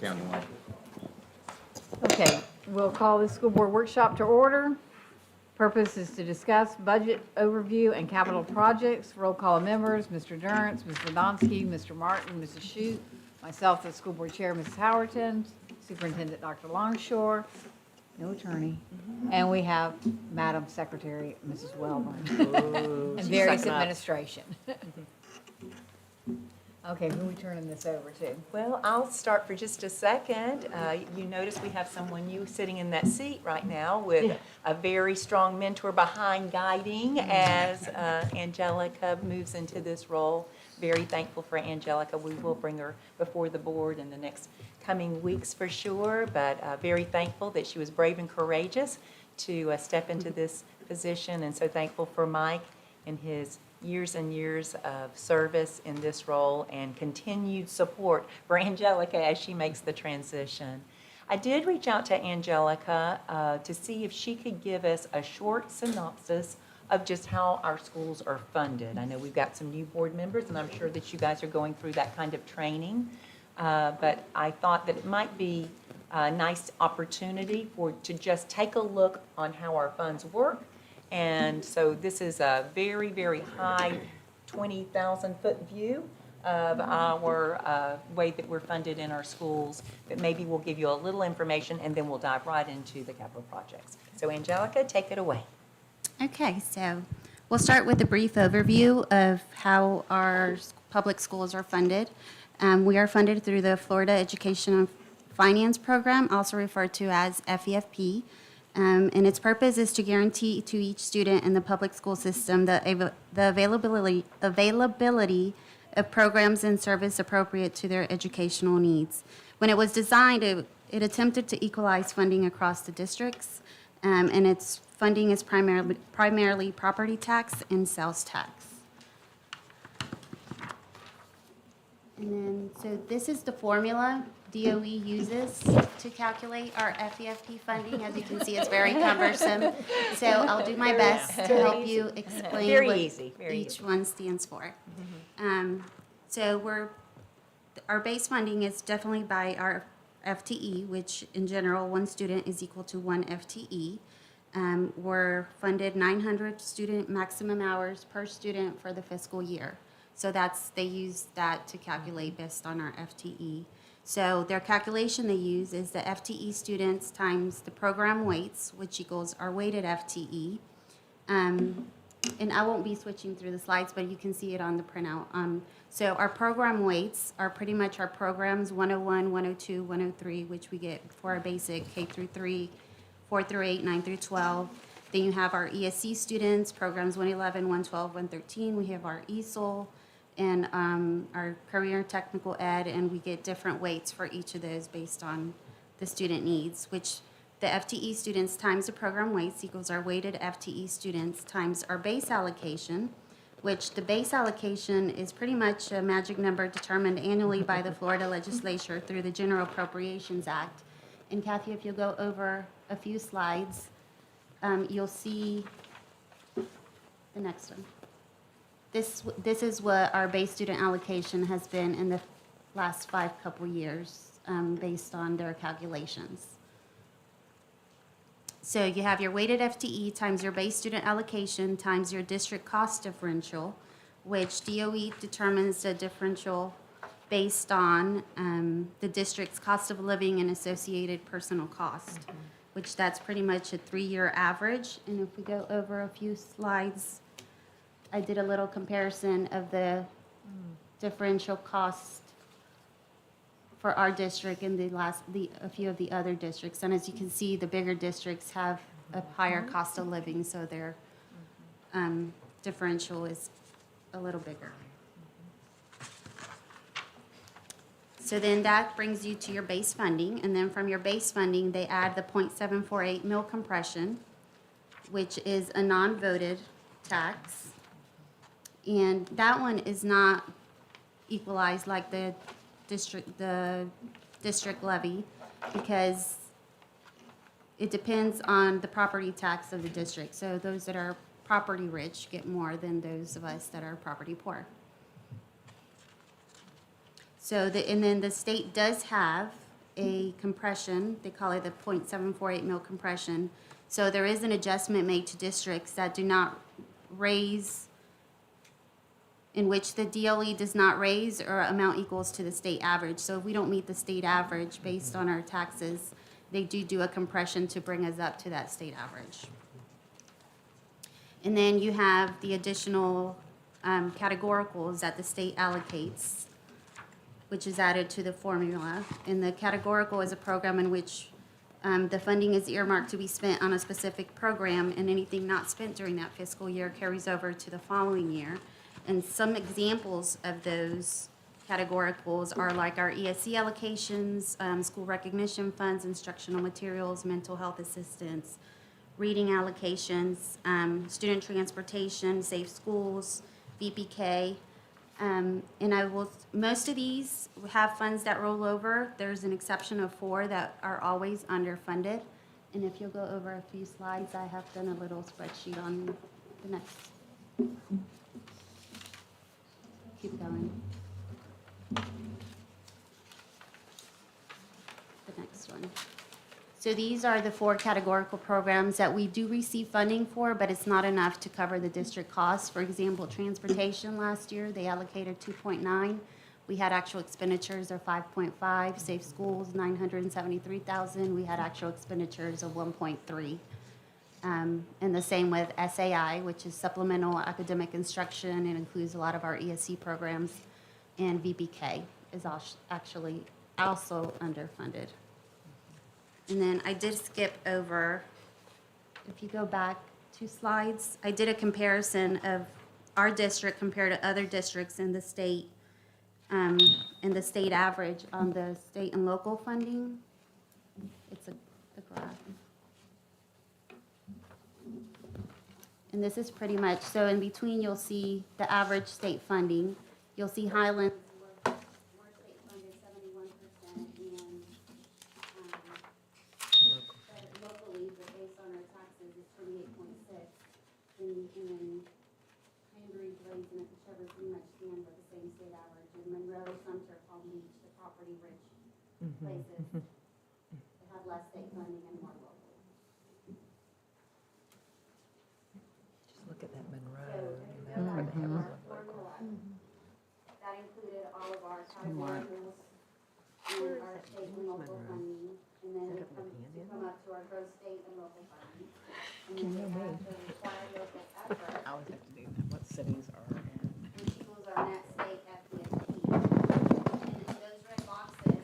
countywide. Okay, we'll call the school board workshop to order. Purpose is to discuss budget overview and capital projects. Roll call of members, Mr. Durance, Ms. Radomski, Mr. Martin, Mrs. Shute, myself, the school board chair, Mrs. Howerton, Superintendent Dr. Longshore, no attorney, and we have Madam Secretary, Mrs. Welborn, and various administration. Okay, who are we turning this over to? Well, I'll start for just a second. You notice we have someone new sitting in that seat right now with a very strong mentor behind guiding as Angelica moves into this role. Very thankful for Angelica. We will bring her before the board in the next coming weeks for sure, but very thankful that she was brave and courageous to step into this position, and so thankful for Mike and his years and years of service in this role and continued support for Angelica as she makes the transition. I did reach out to Angelica to see if she could give us a short synopsis of just how our schools are funded. I know we've got some new board members, and I'm sure that you guys are going through that kind of training, but I thought that it might be a nice opportunity to just take a look on how our funds work. And so this is a very, very high 20,000-foot view of our way that we're funded in our schools, but maybe we'll give you a little information and then we'll dive right into the capital projects. So Angelica, take it away. Okay, so we'll start with a brief overview of how our public schools are funded. We are funded through the Florida Education and Finance Program, also referred to as FEFP. And its purpose is to guarantee to each student in the public school system the availability of programs and service appropriate to their educational needs. When it was designed, it attempted to equalize funding across the districts, and its funding is primarily property tax and sales tax. And then, so this is the formula DOE uses to calculate our FEFP funding. As you can see, it's very cumbersome. So I'll do my best to help you explain what each one stands for. So our base funding is definitely by our FTE, which in general, one student is equal to one FTE. We're funded 900 student maximum hours per student for the fiscal year. So they use that to calculate based on our FTE. So their calculation they use is the FTE students times the program weights, which equals our weighted FTE. And I won't be switching through the slides, but you can see it on the printout. So our program weights are pretty much our programs 101, 102, 103, which we get for our basic K through 3, 4 through 8, 9 through 12. Then you have our ESC students, programs 111, 112, 113. We have our ESOL and our career technical ed, and we get different weights for each of those based on the student needs, which the FTE students times the program weights equals our weighted FTE students times our base allocation, which the base allocation is pretty much a magic number determined annually by the Florida legislature through the General Appropriations Act. And Kathy, if you'll go over a few slides, you'll see the next one. This is what our base student allocation has been in the last couple years based on their calculations. So you have your weighted FTE times your base student allocation times your district cost differential, which DOE determines the differential based on the district's cost of living and associated personal cost, which that's pretty much a 3-year average. And if we go over a few slides, I did a little comparison of the differential cost for our district and a few of the other districts. And as you can see, the bigger districts have a higher cost of living, so their differential is a little bigger. So then that brings you to your base funding, and then from your base funding, they add the 0.748 mil compression, which is a non-voted tax. And that one is not equalized like the district levy because it depends on the property tax of the district. So those that are property rich get more than those of us that are property poor. So and then the state does have a compression, they call it the .748 mil compression. So there is an adjustment made to districts that do not raise, in which the DOE does not raise or amount equals to the state average. So if we don't meet the state average based on our taxes, they do a compression to bring us up to that state average. And then you have the additional categoricals that the state allocates, which is added to the formula. And the categorical is a program in which the funding is earmarked to be spent on a specific program, and anything not spent during that fiscal year carries over to the following year. And some examples of those categoricals are like our ESC allocations, school recognition funds, instructional materials, mental health assistance, reading allocations, student transportation, safe schools, VPK. And most of these have funds that roll over. There's an exception of 4 that are always underfunded. And if you'll go over a few slides, I have done a little spreadsheet on the next. Keep going. The next one. So these are the 4 categorical programs that we do receive funding for, but it's not enough to cover the district costs. For example, transportation last year, they allocated 2.9. We had actual expenditures of 5.5. Safe schools, 973,000. We had actual expenditures of 1.3. And the same with SAI, which is supplemental academic instruction. It includes a lot of our ESC programs. And VPK is actually also underfunded. And then I did skip over, if you go back 2 slides, I did a comparison of our district compared to other districts in the state, and the state average on the state and local funding. It's a graph. And this is pretty much, so in between you'll see the average state funding. You'll see Highlands were state funded 71%, and locally, but based on our taxes, it's 28.6. And then Cranberry, Blaze, and Etchever pretty much stand with the same state average. And Monroe, Sumter, Palm Beach, the property-rich places, that have less state funding and more local. Just look at that Monroe. So if you go back to our formula, that included all of our categoricals and our state and local funding. And then we come up to our gross state and local funding. And then we have the required local effort, I always have to do that, what cities are in. which equals our net state FDFP. And in those red boxes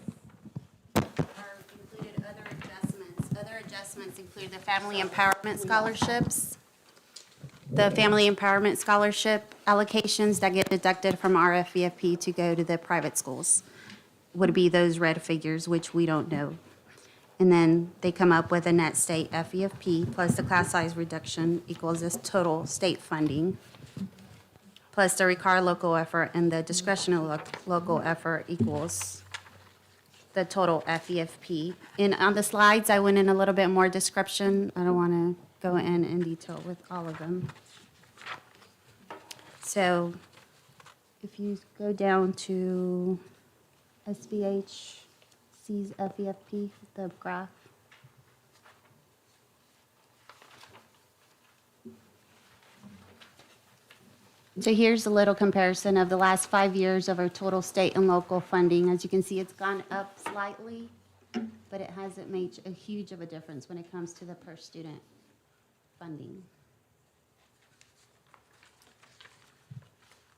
are included other adjustments. Other adjustments include the Family Empowerment Scholarships, the Family Empowerment Scholarship allocations that get deducted from our FEFP to go to the private schools would be those red figures, which we don't know. And then they come up with a net state FEFP plus the class size reduction equals this total state funding, plus the required local effort and the discretionary local effort equals the total FEFP. And on the slides, I went in a little bit more description. I don't want to go in detail with all of them. So if you go down to SBHC's FEFP, the graph. So here's a little comparison of the last 5 years of our total state and local funding. As you can see, it's gone up slightly, but it hasn't made a huge of a difference when it comes to the per student funding.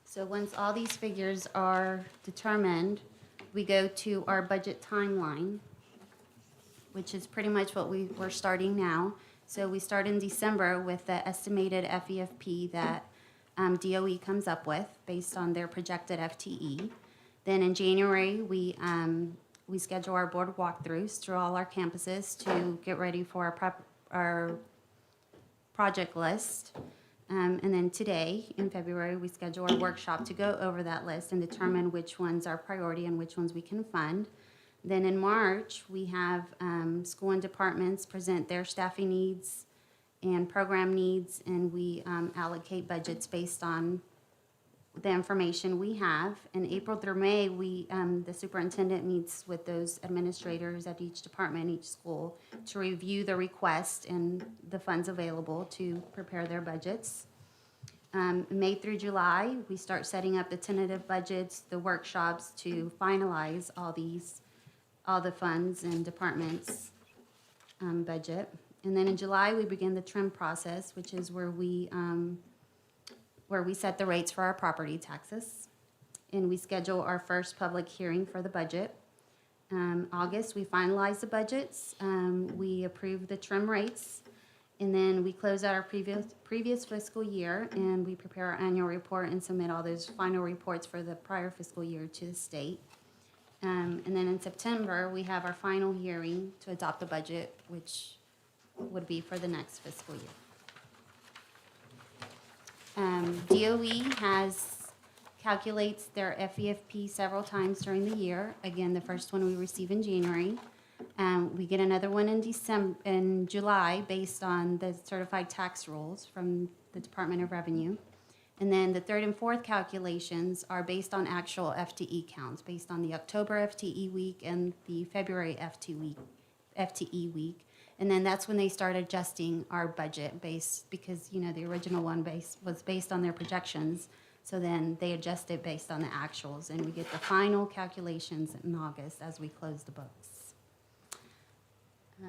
So once all these figures are determined, we go to our budget timeline, which is pretty much what we're starting now. So we start in December with the estimated FEFP that DOE comes up with based on their projected FTE. Then in January, we schedule our board walkthroughs through all our campuses to get ready for our project list. And then today, in February, we schedule our workshop to go over that list and determine which ones are priority and which ones we can fund. Then in March, we have school and departments present their staffing needs and program needs, and we allocate budgets based on the information we have. In April through May, the superintendent meets with those administrators at each department, each school, to review the request and the funds available to prepare their budgets. May through July, we start setting up the tentative budgets, the workshops to finalize all the funds and departments' budget. And then in July, we begin the trim process, which is where we set the rates for our property taxes. And we schedule our first public hearing for the budget. August, we finalize the budgets. We approve the trim rates. And then we close out our previous fiscal year, and we prepare our annual report and submit all those final reports for the prior fiscal year to the state. And then in September, we have our final hearing to adopt the budget, which would be for the next fiscal year. DOE calculates their FEFP several times during the year. Again, the first one we receive in January. We get another one in July based on the certified tax rules from the Department of Revenue. And then the third and fourth calculations are based on actual FTE counts, based on the October FTE week and the February FTE week. And then that's when they start adjusting our budget because, the original one was based on their projections. So then they adjust it based on the actuals, and we get the final calculations in August as we close the books. You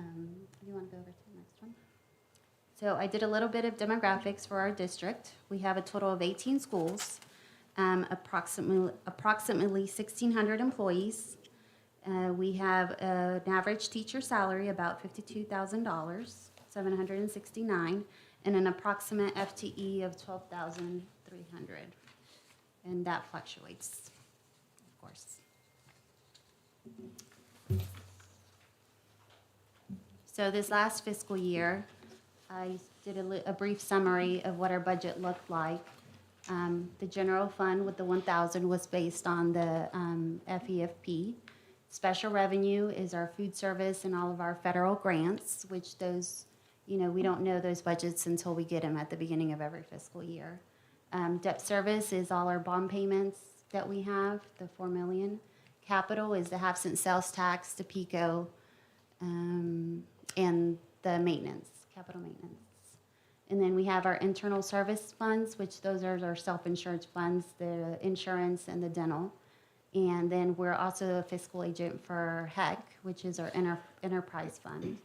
want to go over to the next one? So I did a little bit of demographics for our district. We have a total of 18 schools, approximately 1,600 employees. We have an average teacher salary about $52,000, $769, and an approximate FTE of 12,300. And that fluctuates, of course. So this last fiscal year, I did a brief summary of what our budget looked like. The general fund with the 1,000 was based on the FEFP. Special revenue is our food service and all of our federal grants, which those, we don't know those budgets until we get them at the beginning of every fiscal year. Debt service is all our bond payments that we have, the $4 million. Capital is the half-cent sales tax, the PICO, and the maintenance, capital maintenance. And then we have our internal service funds, which those are our self-insurance funds, the insurance and the dental. And then we're also a fiscal agent for HEC, which is our enterprise fund.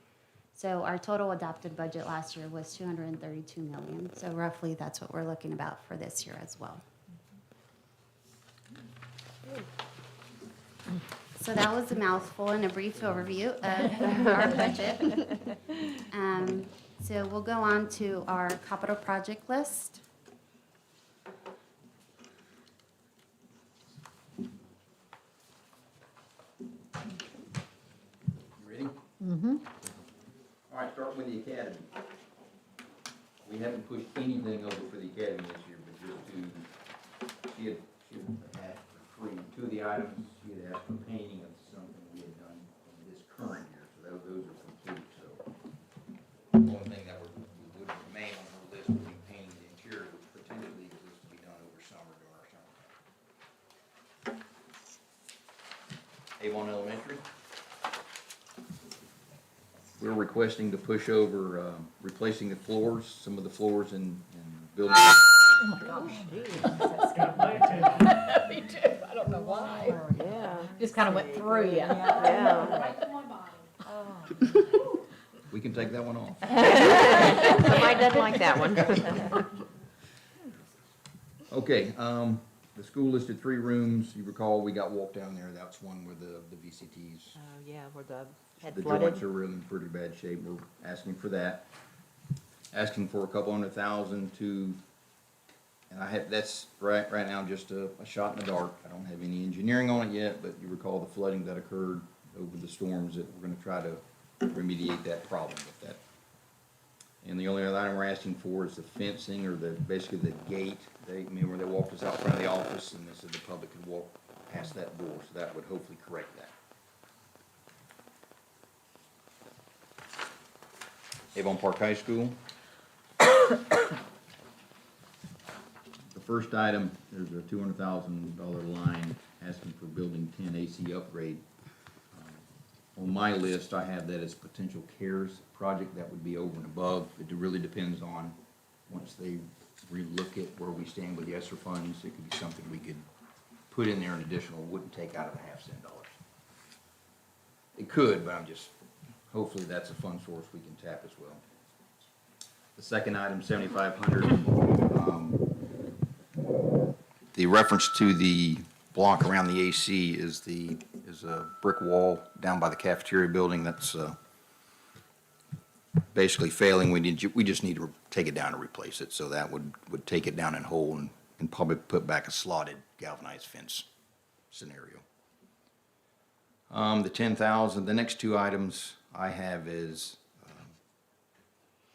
So our total adopted budget last year was $232 million. So roughly that's what we're looking about for this year as well. So that was a mouthful and a brief overview of our budget. So we'll go on to our capital project list. You ready? Mm-hmm. All right, starting with the academy. We haven't pushed anything over for the academy this year, but she had asked for free. Two of the items, she had asked for painting of something we had done in this current year, so those are complete, so. The only thing that would remain on her list would be painting the interior, which potentially is to be done over summer during our summertime. Avon Elementary. We're requesting to push over, replacing the floors, some of the floors in building. Oh my gosh, me too. I don't know why. Yeah. Just kind of went through you. Yeah. We can take that one off. Somebody doesn't like that one. Okay, the school listed 3 rooms. You recall, we got walked down there. That's one where the VCTs, Oh, yeah, where the had the flooded. joints are really in pretty bad shape. We're asking for that. Asking for a couple $100,000 to, and that's right now just a shot in the dark. I don't have any engineering on it yet, but you recall the flooding that occurred over the storms, that we're gonna try to remediate that problem with that. And the only other item we're asking for is the fencing, or basically the gate. Where they walked us out front of the office, and they said the public could walk past that door, so that would hopefully correct that. Avon Park High School. The first item, there's a $200,000 line asking for building 10 AC upgrade. On my list, I have that as potential CARES project, that would be over and above. It really depends on, once they relook at where we stand with the ESSER funds, it could be something we could put in there an additional, wouldn't take out of the half-cent dollars. It could, but hopefully that's a fund source we can tap as well. The second item, 7,500, the reference to the block around the AC is a brick wall down by the cafeteria building that's basically failing. We just need to take it down and replace it, so that would take it down in whole and probably put back a slotted galvanized fence scenario. The 10,000, the next two items I have is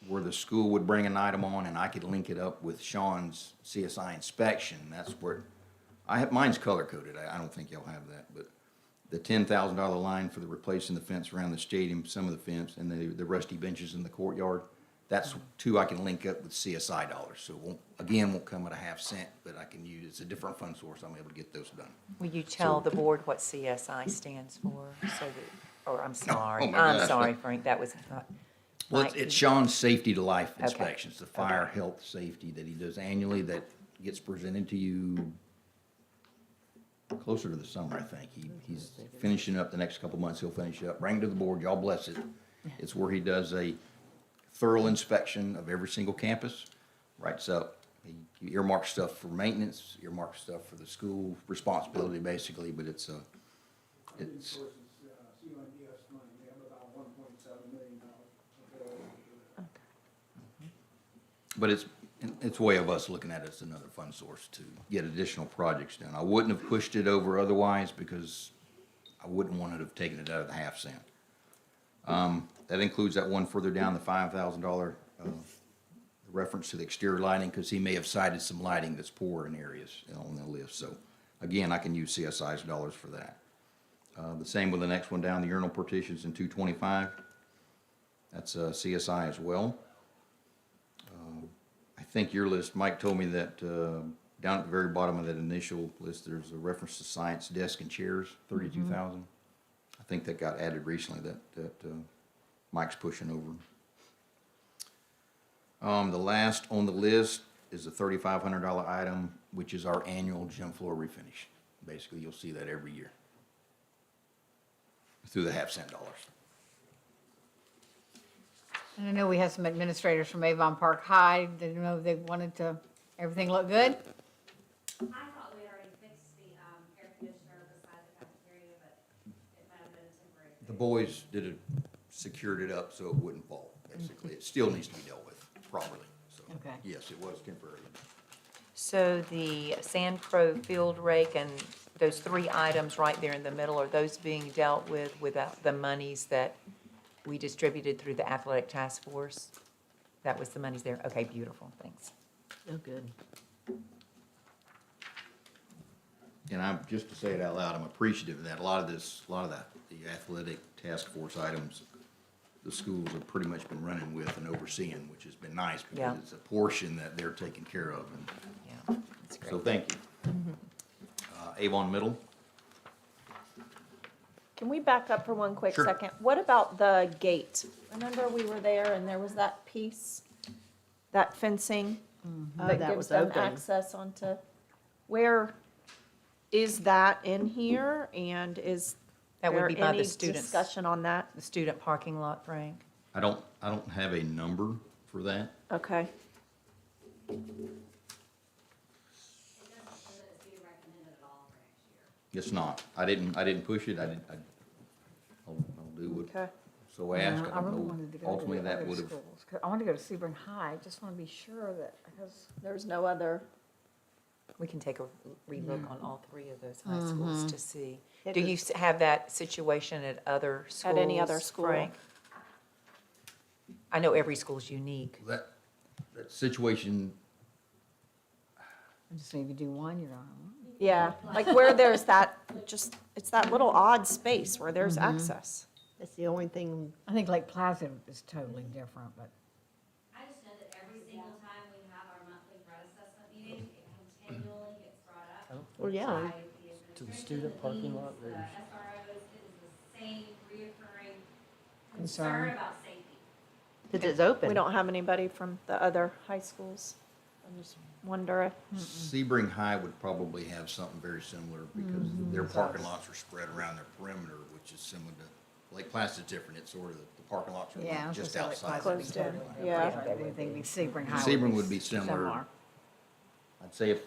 where the school would bring an item on and I could link it up with Sean's CSI inspection. That's where, mine's color coded, I don't think y'all have that, but the $10,000 line for the replacing the fence around the stadium, some of the fence, and the rusty benches in the courtyard, that's two I can link up with CSI dollars. So won't come at a half cent, but I can use, it's a different fund source, I'm able to get those done. Will you tell the board what CSI stands for? So that, or I'm sorry, Oh my I'm gosh. sorry, Frank, that was not. Well, Mike, it's Sean's safety to life Okay. inspections, the fire, health, safety that he does annually that gets presented to you closer to the summer, I think. He's finishing up the next couple months, he'll finish up, bring it to the board, y'all bless it. It's where he does a thorough inspection of every single campus, writes up, he earmarks stuff for maintenance, earmarks stuff for the school responsibility basically, but it's Resources, CMIDS money, we have about $1.7 million available. But it's a way of us looking at it as another fund source to get additional projects done. I wouldn't have pushed it over otherwise because I wouldn't want to have taken it out of the half cent. That includes that one further down, the $5,000 reference to the exterior lighting, because he may have cited some lighting that's poor in areas on the list. So again, I can use CSI's dollars for that. The same with the next one down, the urinal partitions in 225. That's CSI as well. I think your list, Mike told me that down at the very bottom of that initial list, there's a reference to science desk and chairs, 32,000. I think that got added recently that Mike's pushing over. The last on the list is a $3,500 item, which is our annual gym floor refinish. Basically, you'll see that every year through the half-cent dollars. And I know we have some administrators from Avon Park High, they know they wanted to, everything look good? I thought we already fixed the air conditioner beside the cafeteria, but it might have been a temporary fix. The boys secured it up so it wouldn't fall, basically. It still needs to be dealt with properly, so. Okay. Yes, it was temporary. So the Sand Pro field rake and those three items right there in the middle, are those being dealt with without the monies that we distributed through the athletic task force? That was the monies there? Okay, beautiful, thanks. Oh, good. And I'm, just to say it out loud, I'm appreciative of that. A lot of the athletic task force items, the schools have pretty much been running with and overseeing, which has been nice Yeah. because it's a portion that they're taking care of. And Yeah, that's so great. thank you. Avon Middle, Can we back up for one quick Sure. second? What about the gate? Remember we were there and there was that piece, that fencing? That that gives was them open. access onto, where is that in here? And is That would there be by the any students. discussion on that? The student parking lot, Frank? I don't have a number for that. Okay. It doesn't show that it's being recommended at all for next year. It's not. I didn't push it. I'll do what Okay. so asked. I really wanted to go to Ultimately, the that other would have. schools. 'Cause I want to go to Sebring High, just want to be sure that, because There's no other, We can take a relook on all three of those high schools to see. It Do you is- have that situation at other schools? At any other school. Frank? I know every school's unique. That situation, just maybe do one, you're on. yeah, like where there's that, just, it's that little odd space where there's access. That's the only thing, I think Lake Placid is totally different, but I just know that every single time we have our monthly threat assessment meeting, it Well, yeah. by To the student parking lot, The there's- SROs, it is the same reoccurring Concern. concern about safety. Because it's open. We don't have anybody from the other high schools. I just wonder if, Sebring High would probably have something very similar because their parking lots are spread around their perimeter, which is similar to, Lake Placid's different. It's sort of, the parking lots are Yeah, I like was just gonna say Lake outside. Placid Closed in, the parking lot. yeah. Everything be Sebring High. Sebring would be similar. I'd say if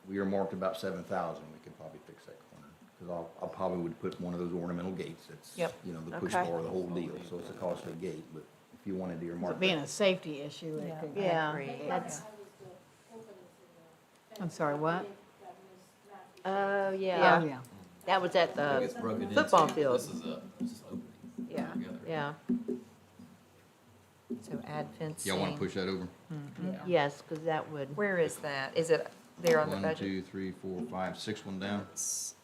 we earmarked about 7,000, we could probably fix that corner. Because I probably would put one of those ornamental gates. That's, Yep. you know, the push Okay. bar, the whole deal. So it's a costly gate, but if you wanted to earmark. Being that- a safety issue, it could. Yeah, Agreed. that's, I'm sorry, what? oh, Oh, yeah. yeah. That was at the football field. This is opening. yeah. Yeah, So add fencing. Y'all want to push that over? yes, because that would, Where is that? Is it there on the One, budget? 2, 3, 4, 5, 6 one down?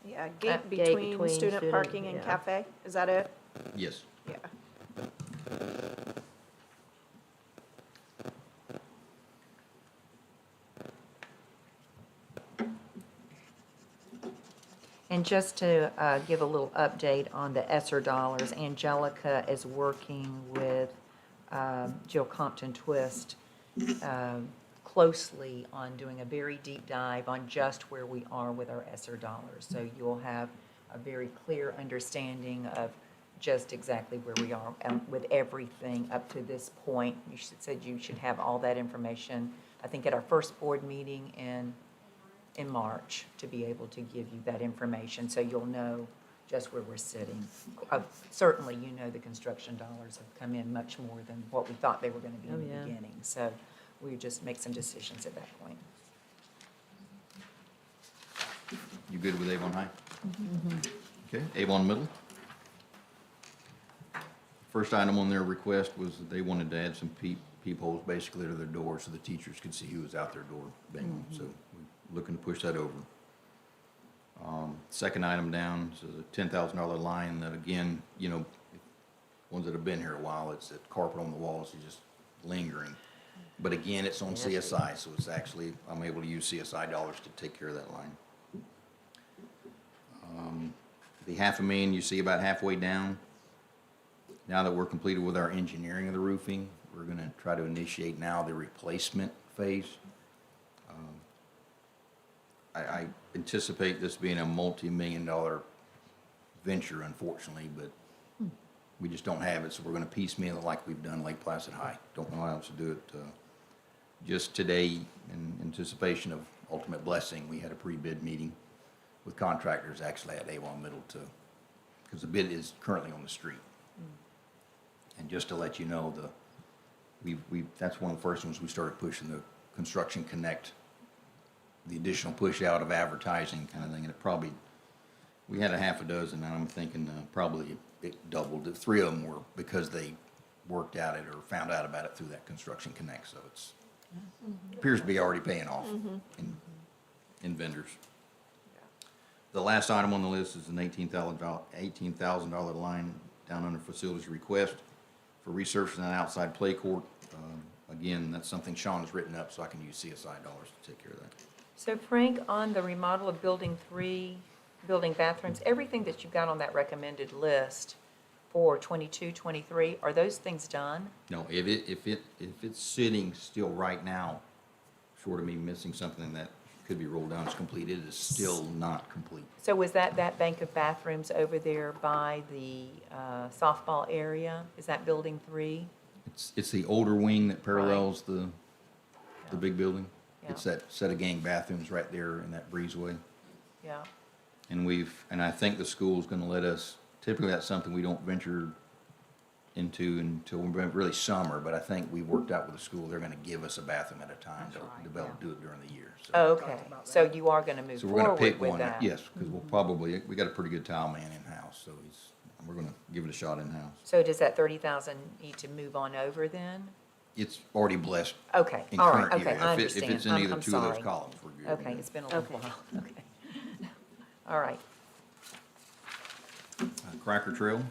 Yeah, Gate gate between between student student, parking and yeah. cafe, is that it? Yes. Yeah. And just to give a little update on the ESSER dollars, Angelica is working with Jill Compton Twist closely on doing a very deep dive on just where we are with our ESSER dollars. So you'll have a very clear understanding of just exactly where we are with everything up to this point. You said you should have all that information, I think, at our first board meeting in March, to be able to give you that information, so you'll know just where we're sitting. Certainly, you know the construction dollars have come in much more than what we thought they were gonna be in Oh, the yeah. beginning, so we just make some decisions at that point. You good with Avon High? Okay, Avon Middle. First item on their request was that they wanted to add some peepholes basically to their doors so the teachers could see who was out their door banging. So we're looking to push that over. Second item down is a $10,000 line that, again, you know, ones that have been here a while, it's that carpet on the walls is just lingering. But again, it's on CSI, so it's actually, I'm able to use CSI dollars to take care of that line. The $500,000 you see about halfway down. Now that we're completed with our engineering of the roofing, we're gonna try to initiate now the replacement phase. I anticipate this being a multi-million-dollar venture, unfortunately, but we just don't have it, so we're gonna piecemeal it like we've done Lake Placid High. Don't know how else to do it. Just today, in anticipation of ultimate blessing, we had a pre-bid meeting with contractors actually at Avon Middle because the bid is currently on the street. And just to let you know, that's one of the first ones we started pushing, the Construction Connect, the additional push out of advertising kind of thing, and it probably, we had a half a dozen, and I'm thinking probably it doubled. 3 of them were because they worked at it or found out about it through that Construction Connect, so it's, appears to be already paying off in vendors. The last item on the list is an $18,000 line down under facilities request for resurfacing an outside play court. Again, that's something Sean has written up, so I can use CSI dollars to take care of that. So Frank, on the remodel of Building 3, building bathrooms, everything that you've got on that recommended list for 22, 23, are those things done? No, if it's sitting still right now, short of me missing something that could be rolled down, it's completed, it is still not complete. So was that bank of bathrooms over there by the softball area? Is that Building 3? It's the older wing that parallels the big building. Yeah. It's that set of gang bathrooms right there in that breezeway. Yeah. And I think the school's gonna let us, typically that's something we don't venture into until we're really summer, but I think we worked out with the school, they're gonna give us a bathroom at a time. That's right, They'll develop, do it during the year. So- Oh, okay. So you are going to move So we're gonna forward pick with one, that? yes, because we'll probably, we got a pretty good tile man in-house, so we're gonna give it a shot in-house. So does that 30,000 need to move on over then? It's already blessed Okay, in all right, current okay, year. I If understand. it's in I'm either two of those sorry. columns, we're good. Okay, it's been a little while, okay. All right. Cracker Trail.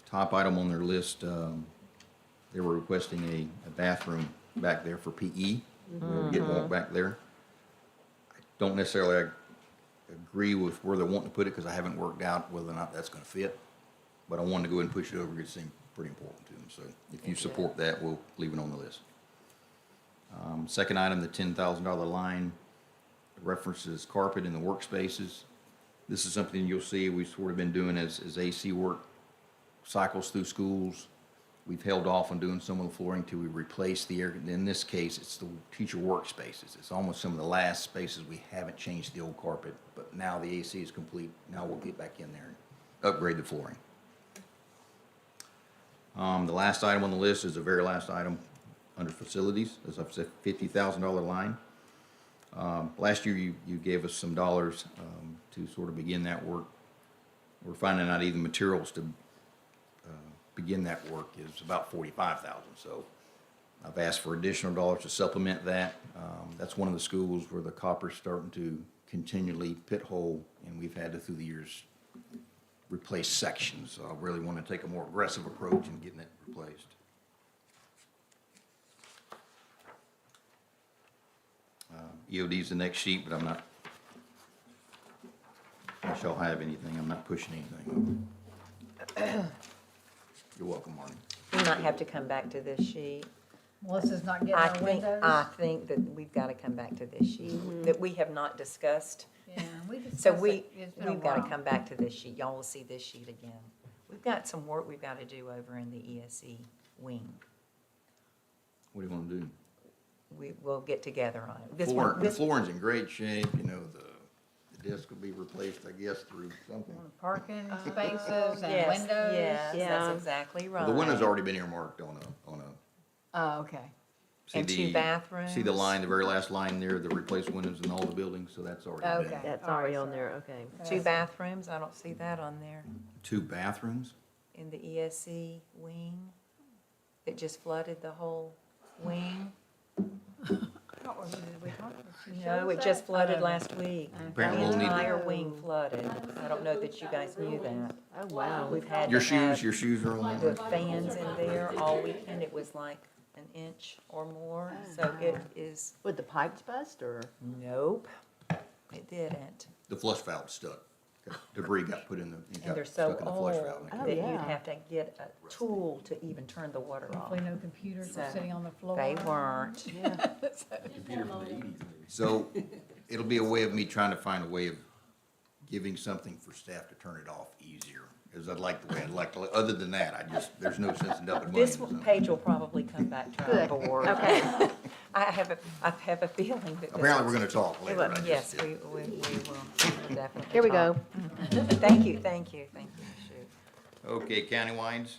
Top item on their list, they were requesting a bathroom back there for PE. We get walk back there. I don't necessarily agree with where they're wanting to put it, because I haven't worked out whether or not that's gonna fit. But I wanted to go ahead and push it over, because it seemed pretty important to them, so if you support that, we'll leave it on the list. Second item, the $10,000 line references carpet in the workspaces. This is something you'll see we've sort of been doing as AC work cycles through schools. We've held off on doing some of the flooring till we replace the air. In this case, it's the teacher workspaces. It's almost some of the last spaces we haven't changed the old carpet, but now the AC is complete. Now we'll get back in there and upgrade the flooring. The last item on the list is the very last item under facilities. As I've said, $50,000 line. Last year, you gave us some dollars to sort of begin that work. We're finding out even materials to begin that work is about $45,000. So I've asked for additional dollars to supplement that. That's one of the schools where the copper's starting to continually pit hole, and we've had to, through the years, replace sections. So I really want to take a more aggressive approach in getting it replaced. EOD's the next sheet, but I'm not, unless y'all have anything, I'm not pushing anything over. You're welcome, Marty. We might have to come back to this sheet. Melissa's not getting I our think, windows. I think that we've got to come back to this sheet that we have not discussed. Yeah, we discussed So it. It's been a we've got to while. come back to this sheet. Y'all will see this sheet again. We've got some work we've got to do over in the ESE wing. What do you want to do? We will get together on it. This Floor, one, the this, flooring's in great shape, you know, the disc will be replaced, I guess, through something. Parking spaces and yes, windows. yes, Yeah. that's exactly right. The window's already been earmarked on a, Oh, okay. see And two the, bathrooms. see the line, the very last line there, the replaced windows in all the buildings, so that's already been. Okay. That's All right, already on so- there, okay. Two bathrooms, I don't see that on there. 2 bathrooms? In the ESC wing, that just flooded the whole wing. No, it just flooded last week. Apparently The we'll need to- entire wing flooded. I don't know that you guys knew that. Oh, wow. We've had Your to have shoes are on the there? fans in there all weekend. It was like an inch or more, so it is, Would the pipes bust, or? nope, it didn't. The flush valve stuck. Debris got put in the, it And got they're so stuck in the flush old valve. that you'd yeah. have to get a tool to even turn the water off. Hopefully no computers were So, sitting on the floor. They weren't. So it'll be a way of me trying to find a way of giving something for staff to turn it off easier. Because I'd like the way I'd like to, other than that, there's no sense in dumping money This into something. page will probably come back to our Good. board. Okay. I have a feeling that this. Apparently, we're gonna talk later. I just Yes, did. we will definitely. Here we talk. go. Thank you, shoot. Okay, countywide.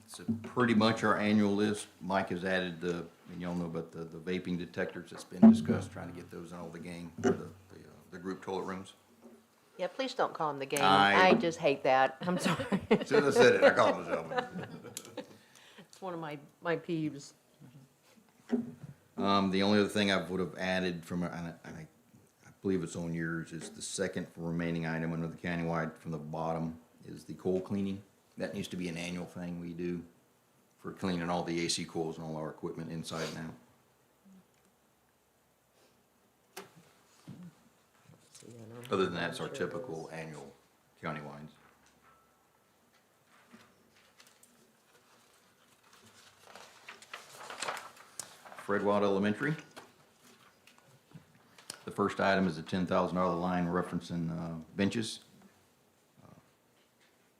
It's pretty much our annual list. Mike has added the, and y'all know about the vaping detectors that's been discussed, trying to get those in all the gang, the group toilet rooms. Yeah, please don't call them the game. I- I just hate that. I'm sorry. As soon as I said it, I called myself. It's one of my peeves. The only other thing I would have added from, and I believe it's on yours, is the second remaining item under the countywide from the bottom is the coil cleaning. That needs to be an annual thing we do for cleaning all the AC coils and all our equipment inside and out. Other than that, it's our typical annual countywide. Fred Wild Elementary. The first item is a $10,000 line referencing benches.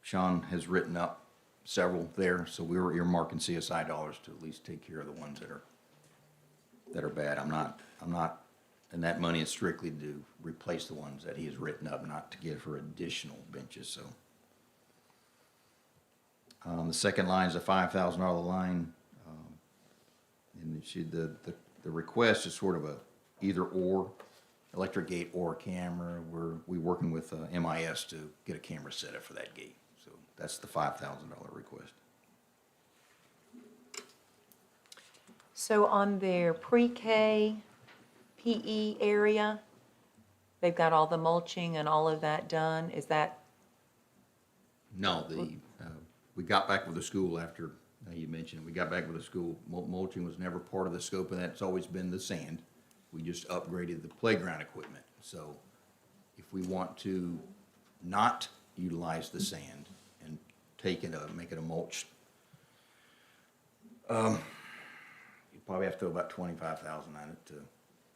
Sean has written up several there, so we were earmarking CSI dollars to at least take care of the ones that are bad. I'm not, and that money is strictly to replace the ones that he has written up, not to get for additional benches, so. The second line is a $5,000 line. And the request is sort of a either or, electric gate or camera. We're working with MIS to get a camera set up for that gate. So that's the $5,000 request. So on their pre-K PE area, they've got all the mulching and all of that done. Is that, No, we got back with the school after Now you mentioned, we got back with the school, mulching was never part of the scope, and that's always been the sand. We just upgraded the playground equipment. So if we want to not utilize the sand and make it a mulch, you probably have to throw about 25,000 on it to. get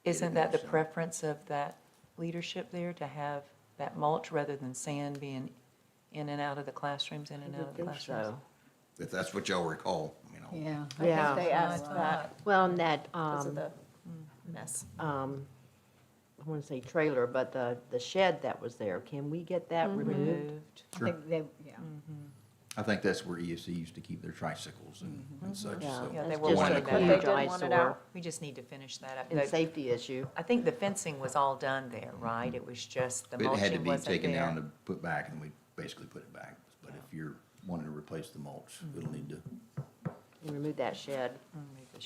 it Isn't that the mulched. preference of that leadership there, to have that mulch rather than sand being in and out of the classrooms, in and out of the classrooms? So, If that's what y'all recall, you know. Yeah. I Yeah. think they asked that well, and that, because of the mess. I want to say trailer, but the shed that was there, can we get that removed? Removed. I Sure. think they, yeah. I think that's where ESC used to keep their tricycles and such, Yeah. so. Yeah, they That's were just wanting a that. But they huge did want it eyesore out. We just need to finish that up. and safety issue. I think the fencing was all done there, right? It was just the It had to mulching be wasn't taken down there. to put back, and we basically put it back. But if you're wanting to replace the mulch, it'll need to, Remove that shed.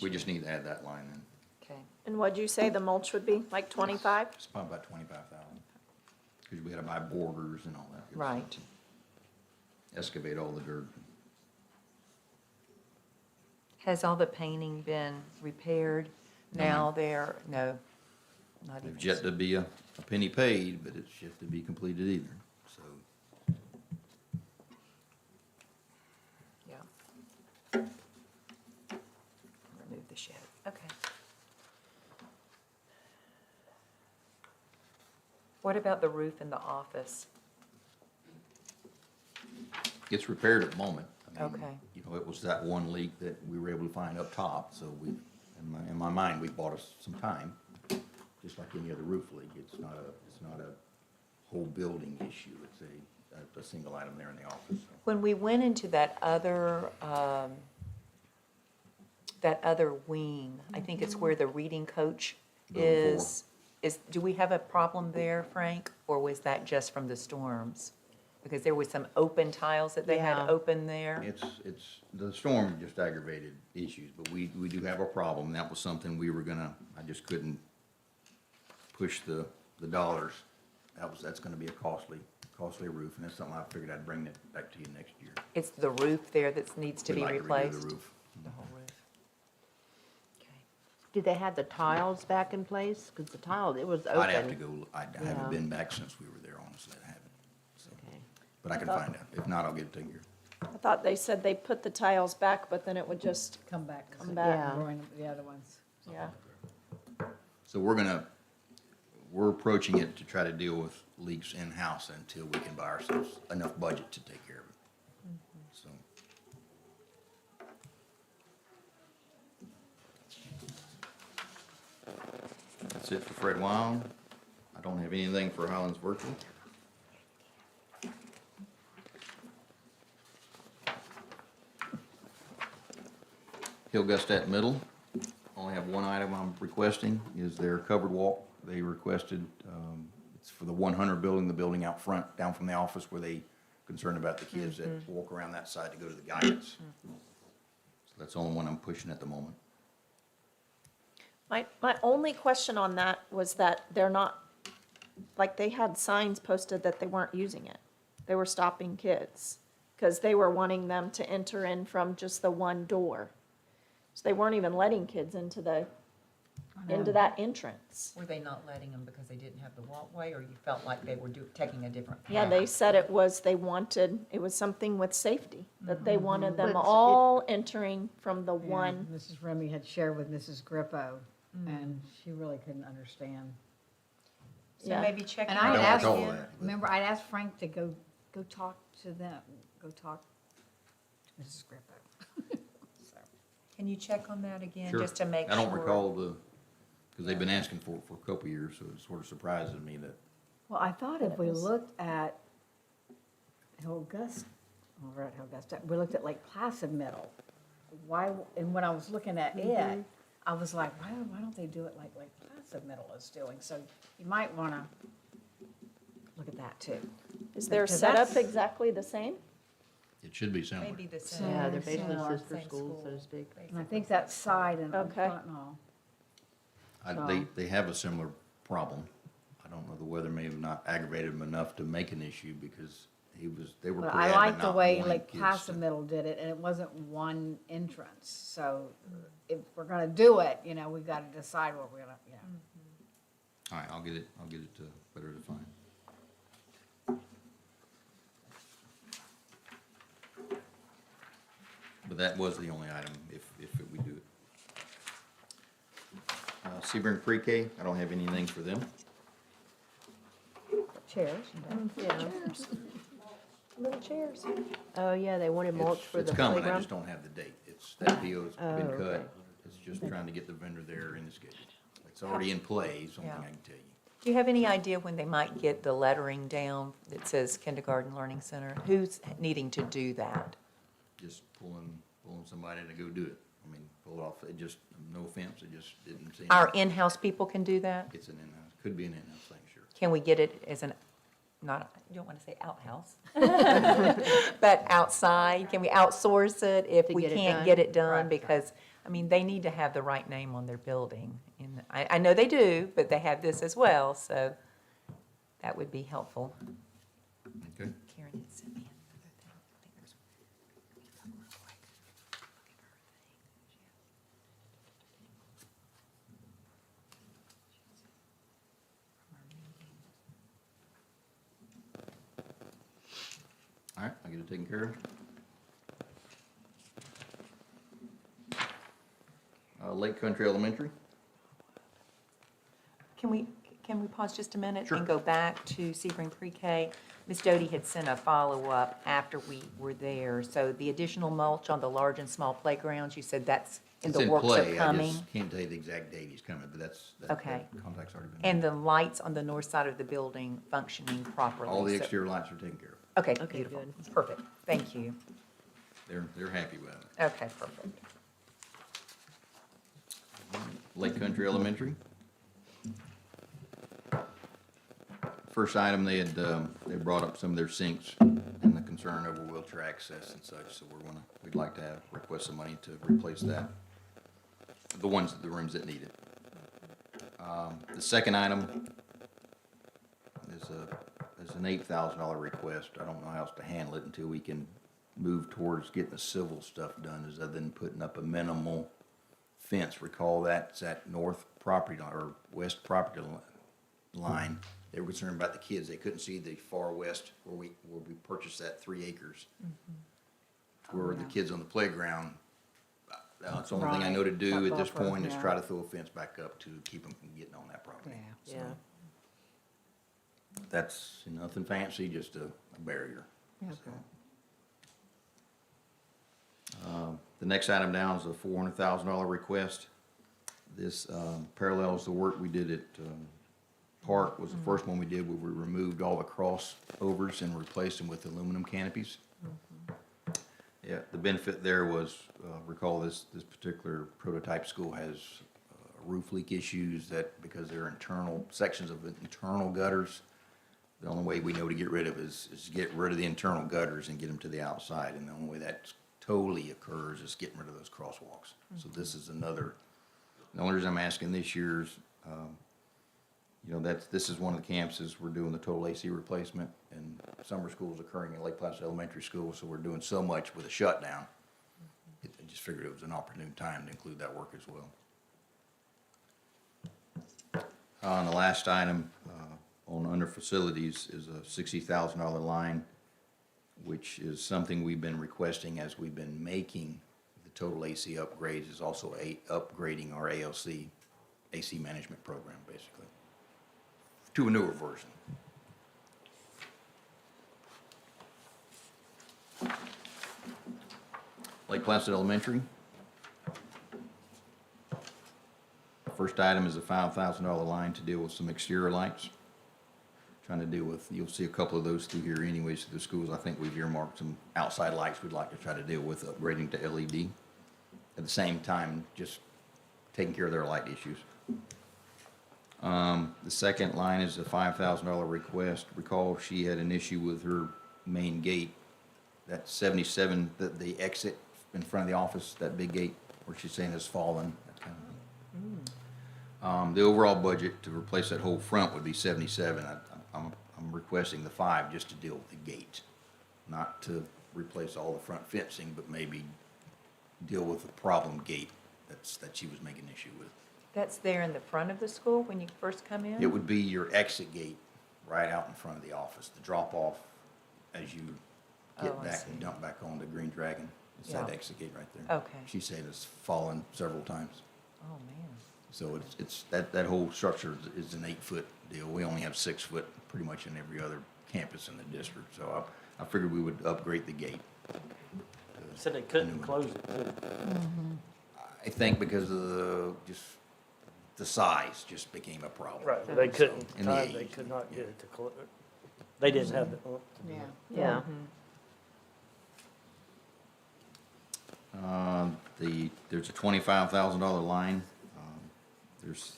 we just need to add that line in. Okay. And what'd you say the mulch would be, like 25? It's probably about 25,000. Because we gotta buy borders and all that. good Right. stuff. Excavate all the dirt. Has all the painting been repaired? Now they're, no, not even. There's yet to be a penny paid, but it's yet to be completed either, so. Yeah. Remove the shed, okay. What about the roof in the office? It's repaired at the moment. I mean, Okay. You know, it was that one leak that we were able to find up top, so we, in my mind, we bought us some time. Just like any other roof leak, it's not a whole building issue, it's a single item there in the office. When we went into that other wing, I think it's where the reading coach Building is, do we have a problem there, Frank? Or was that just from the storms? Because there was some open tiles that they had Yeah. open there. The storm just aggravated issues, but we do have a problem. That was something we were gonna, I just couldn't push the dollars. That's gonna be a costly roof, and that's something I figured I'd bring it back to you next year. It's the roof there that needs to We'd be like redo replaced? the roof. The whole roof. Okay. Did they have the tiles back in place? Because the tile, it was open. I'd have to go, I Yeah. haven't been back since we were there, honestly, I haven't. So, Okay. but I can find out. If not, I'll get it taken care of. I thought they said they put the tiles back, but then it would just, Come back. Come back. Yeah. Growing the other ones. yeah. So we're approaching it to try to deal with leaks in-house until we can buy ourselves enough budget to take care of it. So. That's it for Fred Wild. I don't have anything for Highlands Virtual. Hillgustat Middle, only have one item I'm requesting, is their covered walk. They requested, it's for the 100 building, the building out front, down from the office where they concerned about the kids that walk around that side to go to the guidance. So that's the only one I'm pushing at the moment. My only question on that was that they're not, like, they had signs posted that they weren't using it. They were stopping kids, because they were wanting them to enter in from just the one door. So they weren't even letting kids into into that entrance. Were they not letting them because they didn't have the walkway, or you felt like they were taking a different path? Yeah, they said it was something with safety, that they wanted them But it- all entering from the Yeah, one. Mrs. Remy had shared with Mrs. Grippo, and she really couldn't understand. So Yeah. maybe check. And it I I had don't out asked, recall again. that. but- remember, I'd asked Frank to go talk to them, go talk to Mrs. Grippo. So, Can you check on that again, Sure. just to make I sure? don't recall because they've been asking for it for a couple of years, so it sort of surprises me that. Well, I thought if we looked at over at Hillgust, we looked at Lake Placid Middle. Why, and when I was looking at it, I was like, why don't they do it like Lake Placid Middle is doing? So you might want to look at that too. Is their Because setup that's- exactly the same? It should be similar. Maybe the same. Yeah, they're basically Similar. sister schools, so to speak. And I think that side and up Okay. front and all. They have a similar problem. I don't know, the weather may have not aggravated them enough to make an issue because they were But pretty I like adamant the not way wanting Lake kids Placid to- Middle did it, and it wasn't one entrance. So if we're gonna do it, you know, we've gotta decide what we're gonna, you know. All right, I'll get it better defined. But that was the only item if we do it. Sebring Pre-K, I don't have anything for them. Chairs. Yeah. Little chairs. Oh, yeah, they wanted mulch for the It's coming, I playground. just don't have the date. That PO's Oh, been okay. cut. It's just trying to get the vendor there in the schedule. It's already in play, is the only thing I can tell you. Do you have any idea when they might get the lettering down that says Kindergarten Learning Center? Who's needing to do that? Just pulling somebody to go do it. I mean, pull it off, it just, no offense, it just didn't seem. Our in-house people can do that? It's an in-house, could be an in-house thing, sure. Can we get it as an, not, you don't want to say outhouse, but outside? Can we outsource it if To we get it can't done? get it done? Right. Because, I mean, they need to have the right name on their building. And I know they do, but they have this as well, so that would be helpful. Okay. Karen had sent me another thing. I think there's, let me look real quick. Look at her thing. From our meeting. All right, I'll get it taken care of. Lake Country Elementary, Can we pause just a minute? Sure. And go back to Sebring Pre-K? Ms. Doty had sent a follow-up after we were there. So the additional mulch on the large and small playgrounds, you said that's in it's the in works of play, I coming? just can't tell you the exact date he's coming, but that Okay. contact's already been. And the lights on the north side of the building functioning properly? All the So- exterior lights are taken care of. Okay, Okay, beautiful. good. Perfect. Thank you. They're happy with it. Okay, perfect. Lake Country Elementary. First item, they brought up some of their sinks and the concern over wheelchair access and such, so we'd like to request some money to replace that. The rooms that need it. The second item is an $8,000 request. I don't know how else to handle it until we can move towards getting the civil stuff done, other than putting up a minimal fence. Recall that's at north property line, or west property line. They were concerned about the kids. They couldn't see the far west where we purchased that 3 acres. Where the kids on the playground, that's the only thing I know to do Right, at this that buffer, point is yeah. try to throw a fence back up to keep them from getting on that property. Yeah. Yeah. That's nothing fancy, just a barrier. Okay. The next item down is a $400,000 request. This parallels the work we did at Park, was the first one we did, where we removed all the crossovers and replaced them with aluminum canopies. Yeah, the benefit there was, recall this particular prototype school has roof leak issues that, because they're sections of internal gutters, the only way we know to get rid of is get rid of the internal gutters and get them to the outside, and the only way that totally occurs is getting rid of those crosswalks. So this is the only reason I'm asking this year's, this is one of the campuses, we're doing the total AC replacement, and summer school is occurring in Lake Placid Elementary School, so we're doing so much with a shutdown. I just figured it was an opportune time to include that work as well. And the last item, under facilities, is a $60,000 line, which is something we've been requesting as we've been making the total AC upgrades, is also upgrading our ALC, AC management program, basically, to a newer version. Lake Placid Elementary. First item is a $5,000 line to deal with some exterior lights. Trying to deal with, you'll see a couple of those through here anyways, through the schools. I think we've earmarked some outside lights we'd like to try to deal with, upgrading to LED. At the same time, just taking care of their light issues. The second line is a $5,000 request. Recall she had an issue with her main gate, that 77, the exit in front of the office, that big gate where she's saying has fallen, that kind of thing. The overall budget to replace that whole front would be 77. I'm requesting the 5 just to deal with the gate. not to replace all the front fencing, but maybe deal with the problem gate that she was making issue with. That's there in the front of the school when you first come in? It would be your exit gate right out in front of the office, the drop off as you get Oh, I back see. and dump back onto Green Dragon. It's that Yeah. exit gate right there. Okay. She said it's fallen several times. Oh, man. So it's, that whole structure is an 8-foot deal. We only have 6-foot pretty much in every other campus in the district. So I figured we would upgrade the gate. Said they couldn't close it, too. I think because of the size just became a problem. Right, they couldn't, In the they age, could not get it to close. They didn't have the, Yeah. Yeah. There's a $25,000 line. There's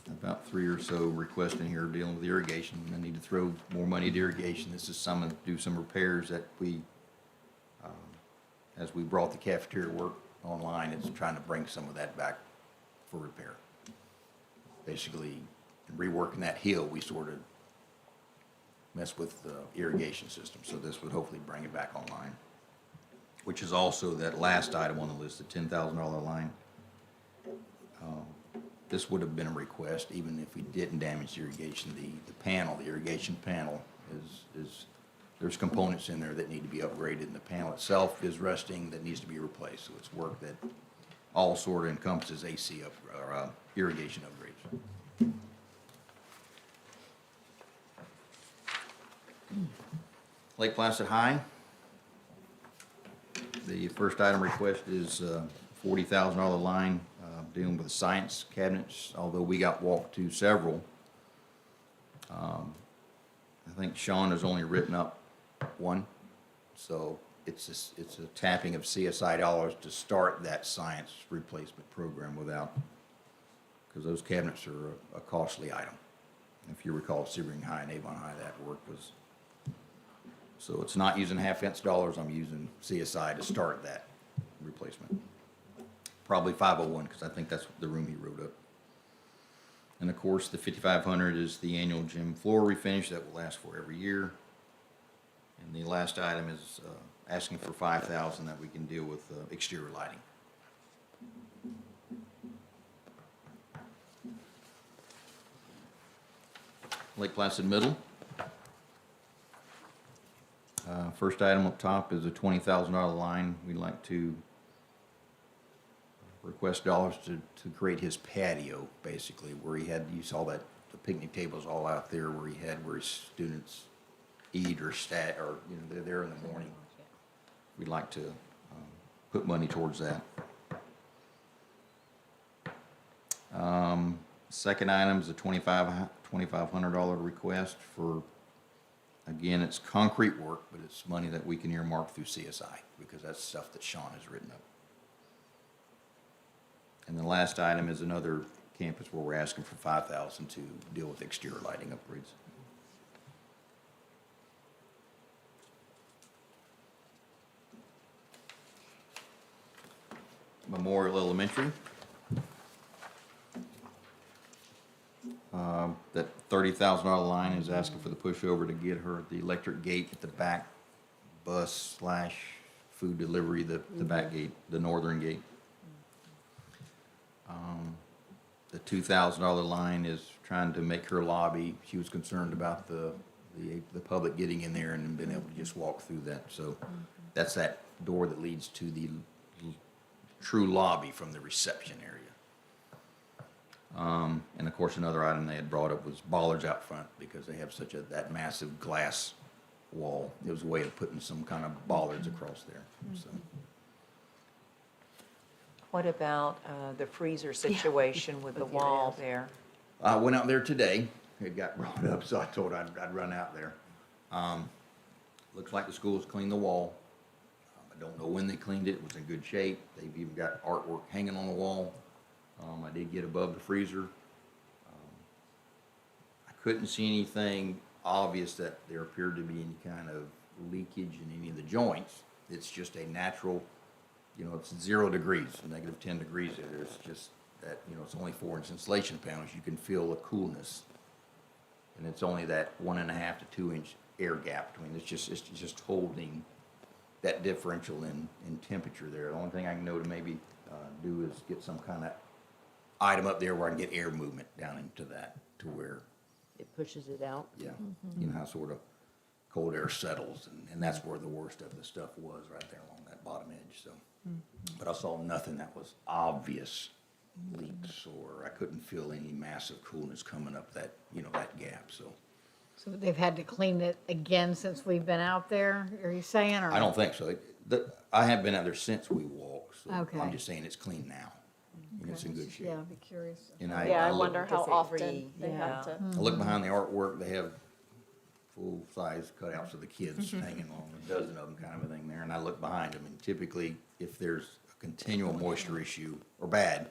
about 3 or so requests in here dealing with irrigation. I need to throw more money to irrigation. This is do some repairs that as we brought the cafeteria work online, it's trying to bring some of that back for repair. Basically, in reworking that hill, we sort of messed with the irrigation system, so this would hopefully bring it back online. Which is also that last item on the list, the $10,000 line. This would have been a request, even if we didn't damage the irrigation. The irrigation panel there's components in there that need to be upgraded, and the panel itself is rusting that needs to be replaced. So it's work that all sort of encompasses irrigation upgrades. Lake Placid High. The first item request is $40,000 line dealing with the science cabinets, although we got walked to several. I think Sean has only written up one, so it's a tapping of CSI dollars to start that science replacement program because those cabinets are a costly item. If you recall, Sebring High and Avon High, that work was. So it's not using half-cent dollars, I'm using CSI to start that replacement. Probably 501, because I think that's the room he wrote up. And of course, the 5,500 is the annual gym floor refinish that will last for every year. And the last item is asking for 5,000 that we can deal with exterior lighting. Lake Placid Middle. First item up top is a $20,000 line. We'd like to request dollars to create his patio, basically, where you saw that the picnic tables all out there where his students eat or they're there in the morning. We'd like to put money towards that. Second item is a $2,500 request for, again, it's concrete work, but it's money that we can earmark through CSI because that's stuff that Sean has written up. And the last item is another campus where we're asking for 5,000 to deal with exterior lighting upgrades. Memorial Elementary. That $30,000 line is asking for the pushover to get her the electric gate at the back bus / food delivery, the back gate, the northern gate. The $2,000 line is trying to make her lobby. She was concerned about the public getting in there and being able to just walk through that. So that's that door that leads to the true lobby from the reception area. And of course, another item they had brought up was bollards out front because they have that massive glass wall. It was a way of putting some kind of bollards across there. So. What about the freezer situation with the wall there? I went out there today. It got brought up, so I told I'd run out there. Looks like the school's cleaned the wall. I don't know when they cleaned it. It was in good shape. They've even got artwork hanging on the wall. I did get above the freezer. I couldn't see anything obvious that there appeared to be any kind of leakage in any of the joints. It's just a natural, it's 0 degrees, -10 degrees there. It's just that, it's only 4-inch insulation panels. You can feel the coolness. And it's only that 1.5 to 2 inch air gap between, it's just holding that differential in temperature there. The only thing I can know to maybe, do is get some kind of item up there where I can get air movement down into that, to where, It pushes it out. yeah, you know how sort of cold air settles, and that's where the worst of the stuff was, right there along that bottom edge, so. But I saw nothing that was obvious leaks, or I couldn't feel any massive coolness coming up that, that gap, so. So they've had to clean it again since we've been out there, are you saying, or? I don't think so. I have been out there since we walked, so Okay. I'm just saying it's clean now. And it's in good shape. Yeah, I'd be curious. And Yeah, I look- wonder how Does it often they yeah. have to. I look behind the artwork, they have full-size cutouts of the kids hanging on, a dozen of them kind of a thing there, and I look behind them, and typically, if there's a continual moisture issue, or bad,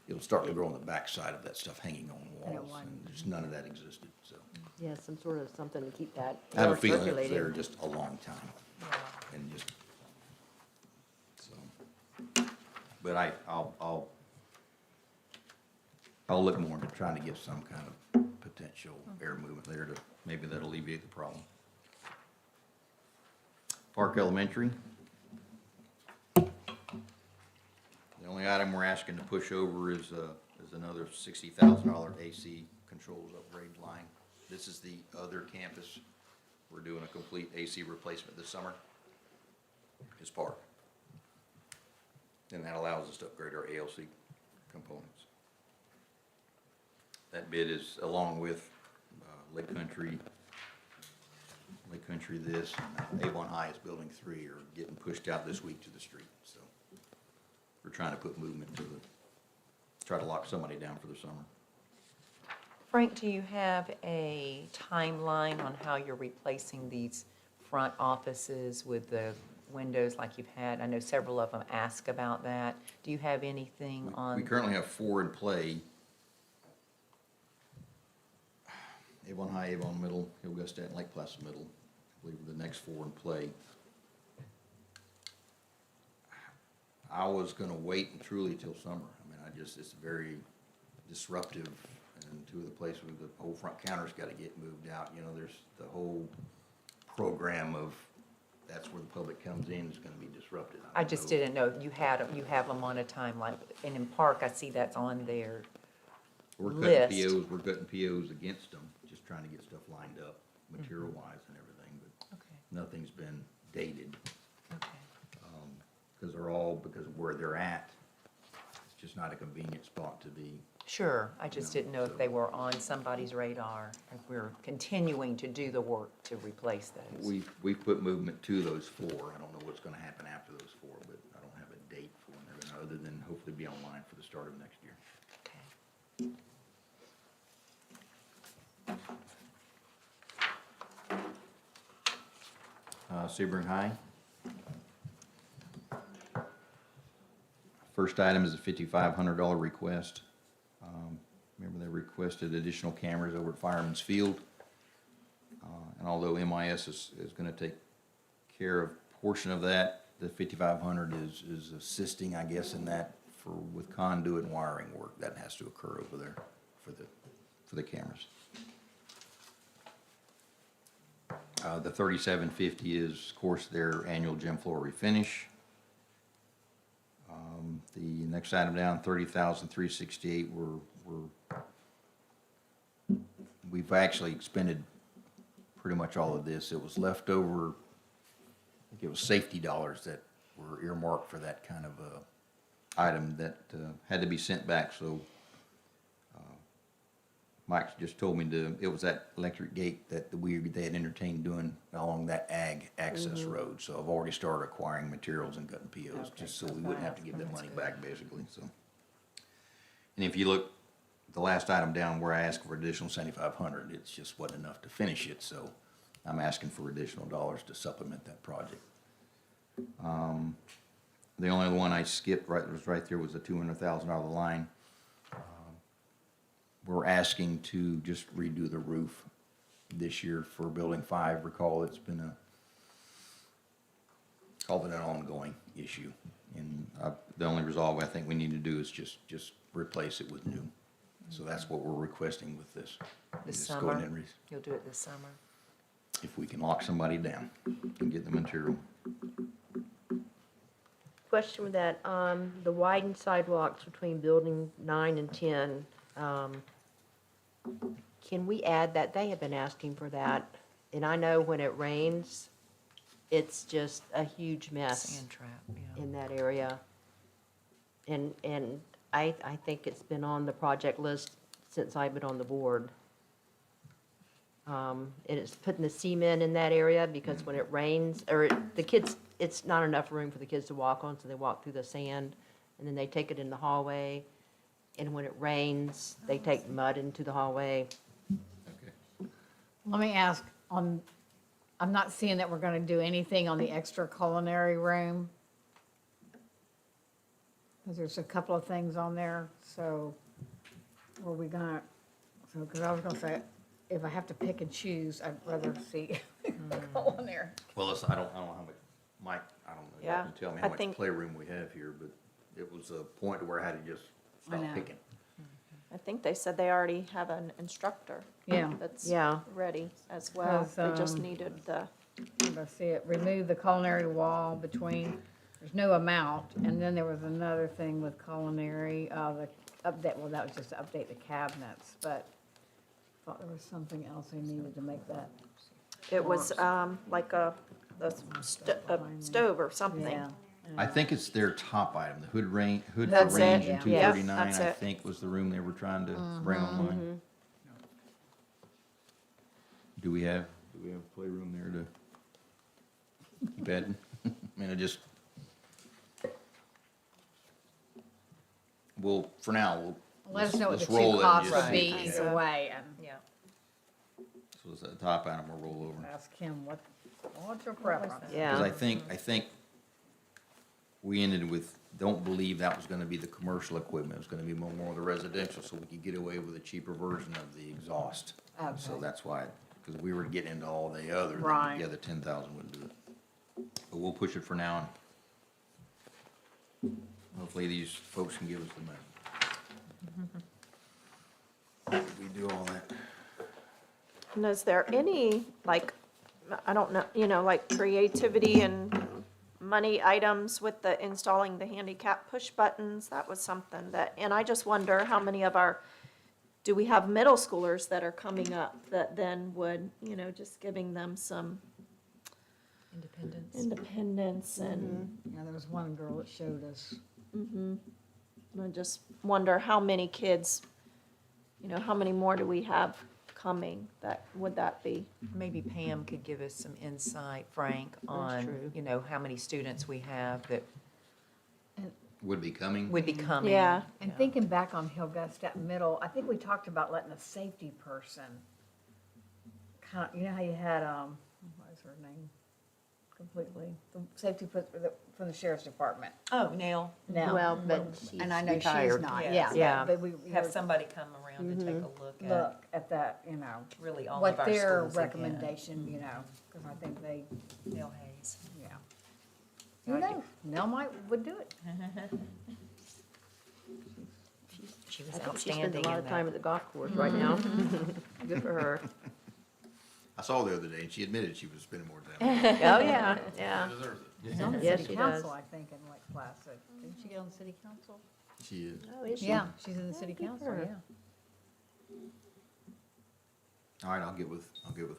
it'll start to grow on the backside of that stuff hanging on walls, and just none of that existed, so. Yeah, some sort of something to keep that I have a air feeling it's circulating. there just a long time, and just, so. But I'll look more into trying to get some kind of potential air movement there to, maybe that'll alleviate the problem. Park Elementary. The only item we're asking to push over is another $60,000 AC controls upgrade line. This is the other campus. We're doing a complete AC replacement this summer. It's Park. And that allows us to upgrade our ALC components. That bid is along with Lake Country this, and Avon High is Building 3 are getting pushed out this week to the street, so. We're trying to put movement try to lock somebody down for the summer. Frank, do you have a timeline on how you're replacing these front offices with the windows like you've had? I know several of them ask about that. Do you have anything on? We currently have 4 in play. Avon High, Avon Middle, Hillgustat, and Lake Placid Middle, I believe are the next 4 in play. I was gonna wait truly till summer. I mean, it's very disruptive, and 2 of the places, the whole front counter's gotta get moved out. There's the whole program of, that's where the public comes in, is gonna be disrupted. I just didn't know, you have them on a timeline, and in Park, I see that's on there. We're list. cutting POs against them, just trying to get stuff lined up, material-wise and everything, but Okay, nothing's been dated. okay. Because of where they're at, it's just not a convenient spot to be. Sure, I just No, didn't know if so- they were on somebody's radar, if we're continuing to do the work to replace those. We've put movement to those 4. I don't know what's gonna happen after those 4, but I don't have a date for them, other than hopefully be online for the start of next year. Okay. Sebring High. First item is a $5,500 request. Remember, they requested additional cameras over at Fireman's Field. And although MIS is gonna take care of a portion of that, the $5,500 is assisting, I guess, in that with conduit and wiring work that has to occur over there for the cameras. The $3,750 is, of course, their annual gym floor refinish. The next item down, $30,368, we've actually expended pretty much all of this. It was left over, I think it was safety dollars that were earmarked for that kind of item that had to be sent back, so Mike just told me it was that electric gate that they had entertained doing along that ag access road. So I've already started acquiring materials and cutting POs, just so we wouldn't have to give that money back, basically, so. And if you look, the last item down where I asked for additional $7,500, it's just wasn't enough to finish it, so I'm asking for additional dollars to supplement that project. The only one I skipped was right there was a $200,000 line. We're asking to just redo the roof this year for Building 5. Recall, it's been called it an ongoing issue. And the only resolve I think we need to do is just replace it with new. So that's what we're requesting with this. This Just go ahead summer? and You'll do it this summer? if we can lock somebody down and get the material. Question with that, the widened sidewalks between building 9 and 10, can we add that? They have been asking for that. And I know when it rains, it's just a huge mess Sand trap, yeah. in that area. And I think it's been on the project list since I've been on the board. And it's putting the cement in that area because when it rains, the kids, it's not enough room for the kids to walk on, so they walk through the sand, and then they take it in the hallway. And when it rains, they take mud into the hallway. Okay. Let me ask, I'm not seeing that we're gonna do anything on the extra culinary room. Because there's a couple of things on there, so were we gonna, because I was gonna say, if I have to pick and choose, I'd rather see culinary. Well, listen, I don't know how much, Mike, I don't know, you Yeah, can tell me I how much think- playroom we have here, but it was a point to where I had to just I stop know. picking. I think they said they already have an instructor Yeah, that's Yeah. ready as well. 'Cause, They just um, needed the, I see it, remove the culinary wall between, there's no amount, and then there was another thing with culinary, the update, well, that was just to update the cabinets, but I thought there was something else they needed to make that, it was like a stove or something. yeah. I think it's their top item, the hood for That's it, range yeah. in two Yeah, thirty-nine, that's I it. think was the room they were trying to bring online. Do we have a playroom there to keep adding? I mean, I just. Well, for now, Let us know what the let's roll two it and costs just would see be if we either have- way, and Yeah. So it's the top item, we'll roll over. ask him what's your preference? Yeah. Because I think we ended with, don't believe that was gonna be the commercial equipment, it was gonna be more of the residential, so we could get away with a cheaper version of the exhaust. So Okay. that's why, because we were getting into all the other, Right. then, yeah, the 10,000 wouldn't do it. But we'll push it for now, and hopefully these folks can give us the money. We do all that. And is there any, like, I don't know, like creativity and money items with the installing the handicap push buttons? That was something that, and I just wonder how many of do we have middle schoolers that are coming up that then would, just giving them some Independence. independence and, Yeah, there was one girl that showed us. I just wonder how many kids, how many more do we have coming? Would that be? Maybe Pam could give us some insight, Frank, on, true. how many students we have that Would be coming. would be coming. Yeah. And thinking back on Hillgustat Middle, I think we talked about letting a safety person, kind of, how you had, what is her name? Completely, the safety from the sheriff's department. Oh, Neil, Now, Well, but she's and I know she's retired. not, Yes. yeah, Yeah. but we have somebody come around and take a look at look at that, really all of what our their schools again. recommendation, because I think they, Neil Hayes. yeah. Who knows, Nell would do it. She was I think she spends outstanding a lot in of time at that. the golf course right now. Good for her. I saw her the other day, and she admitted she was spending more time. Oh, yeah, yeah. Deserves it. She's on the Yes, city she council, does. I think, in Lake Placid. Didn't she get on the city council? She is. Oh, is she? Yeah, she's in the city good council, for her. yeah. All right, I'll get with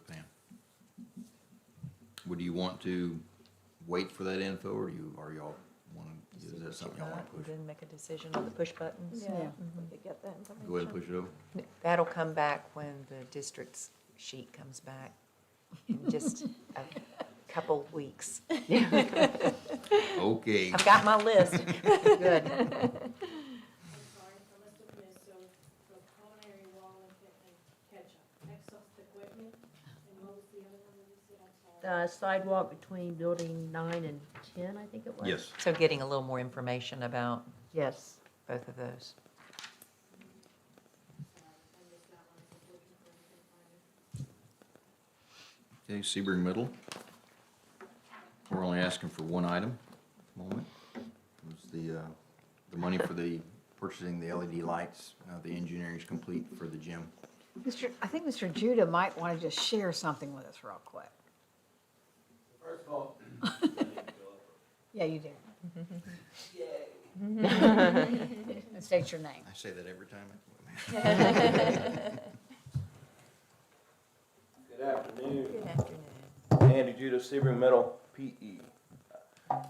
Pam. Would you want to wait for that info, or y'all want to, is that something y'all want to push? Then make a decision on the push buttons. Yeah. We could get that information. Go ahead and push it over. That'll come back when the district's sheet comes back in just a couple weeks. Okay. I've got my list. Good. I'm sorry, I must have missed, so the culinary wall and ketchup, exhaust equipment, and what was the other one that you said, I'm sorry? Sidewalk between building 9 and 10, I think it was. Yes. So getting a little more information about Yes. both of those. I missed that one, I was looking for anything finding. Okay, Sebring Middle. We're only asking for one item at the moment. It was the money for the purchasing the LED lights. The engineering's complete for the gym. I think Mr. Judah might want to just share something with us real quick. First of all, Yeah, you do. And state your name. I say that every time I come in. good afternoon. Good afternoon. Andy Judah, Sebring Middle, PE.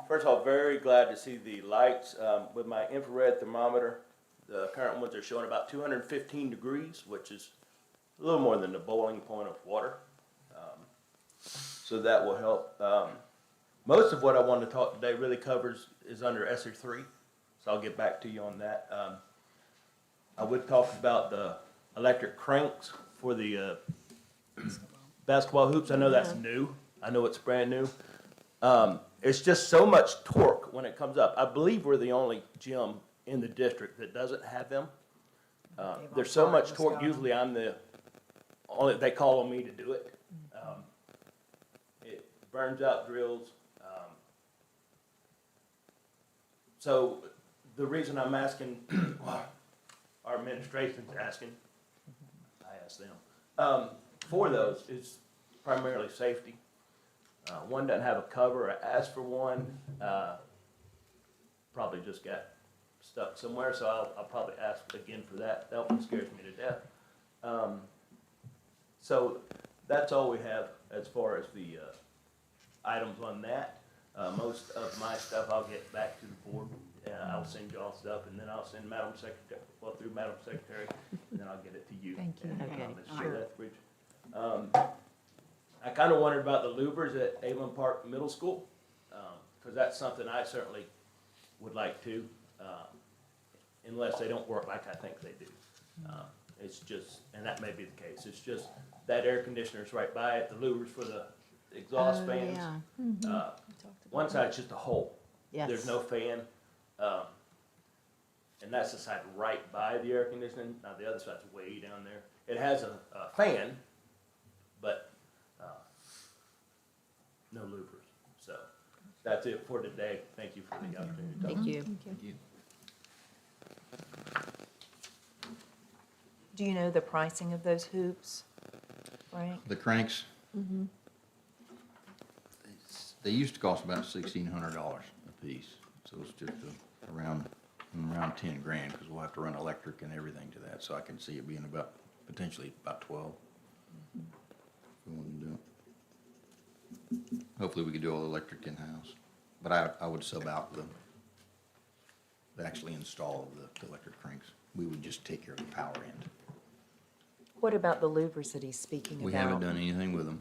First of all, very glad to see the lights with my infrared thermometer. The current ones are showing about 215 degrees, which is a little more than the boiling point of water. So that will help. Most of what I want to talk today really covers is under ESSER 3, so I'll get back to you on that. I would talk about the electric cranks for the basketball hoops. I know that's new. I know it's brand new. It's just so much torque when it comes up. I believe we're the only gym in the district that doesn't have them. There's so much torque, usually I'm the only, they call on me to do it. It burns out drills. So the reason I'm asking, our administration's asking, I asked them, for those is primarily safety. One doesn't have a cover. I asked for one. Probably just got stuck somewhere, so I'll probably ask again for that. That one scares me to death. So that's all we have as far as the items on that. Most of my stuff I'll get back to the board. I'll send y'all stuff, and then I'll send Madam Secretary, well, through Madam Secretary, and then I'll get it to you. Thank you. Okay, Ms. sure. Lethbridge. I kind of wondered about the louvers at Avon Park Middle School, because that's something I certainly would like to, unless they don't work like I think they do. It's just, and that may be the case, it's just that air conditioner's right by it, the louvers for the exhaust Oh, fans. yeah. One side's just a hole. Yes. There's no fan. And that's the side right by the air conditioning. Now, the other side's way down there. It has a fan, but no louvers. So that's it for today. Thank you for the opportunity to talk. Thank you. Thank you. Do you know the pricing of those hoops, Frank? The cranks? They used to cost about $1,600 a piece, so it's just around 10 grand, because we'll have to run electric and everything to that, so I can see it being potentially about 12. If we want to do it. Hopefully we could do all the electric in-house, but I would sub out the actually install of the electric cranks. We would just take care of the power end. What about the louvers that he's speaking about? We haven't done anything with them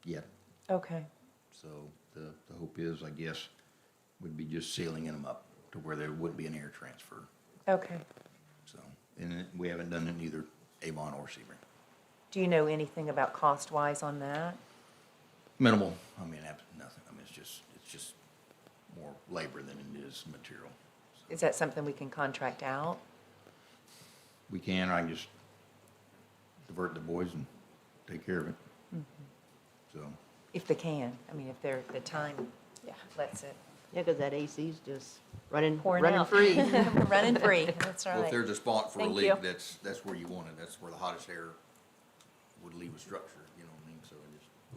yet. Okay, So the hope is, I guess, would be just sealing them up to where there would be an air transfer. okay. So, and we haven't done it in either Avon or Sebring. Do you know anything about cost-wise on that? Minimal. I mean, nothing. I mean, it's just more labor than it is material. So Is that something we can contract out? we can. I can just divert the boys and take care of it. So. If they can, I mean, if they're, the time lets it. Yeah, because that AC's just running Pouring out. free. Running free, that's Well, if right. there's a spot for a Thank leak, you. that's where you want it. That's where the hottest air would leave a structure, you know what I mean? So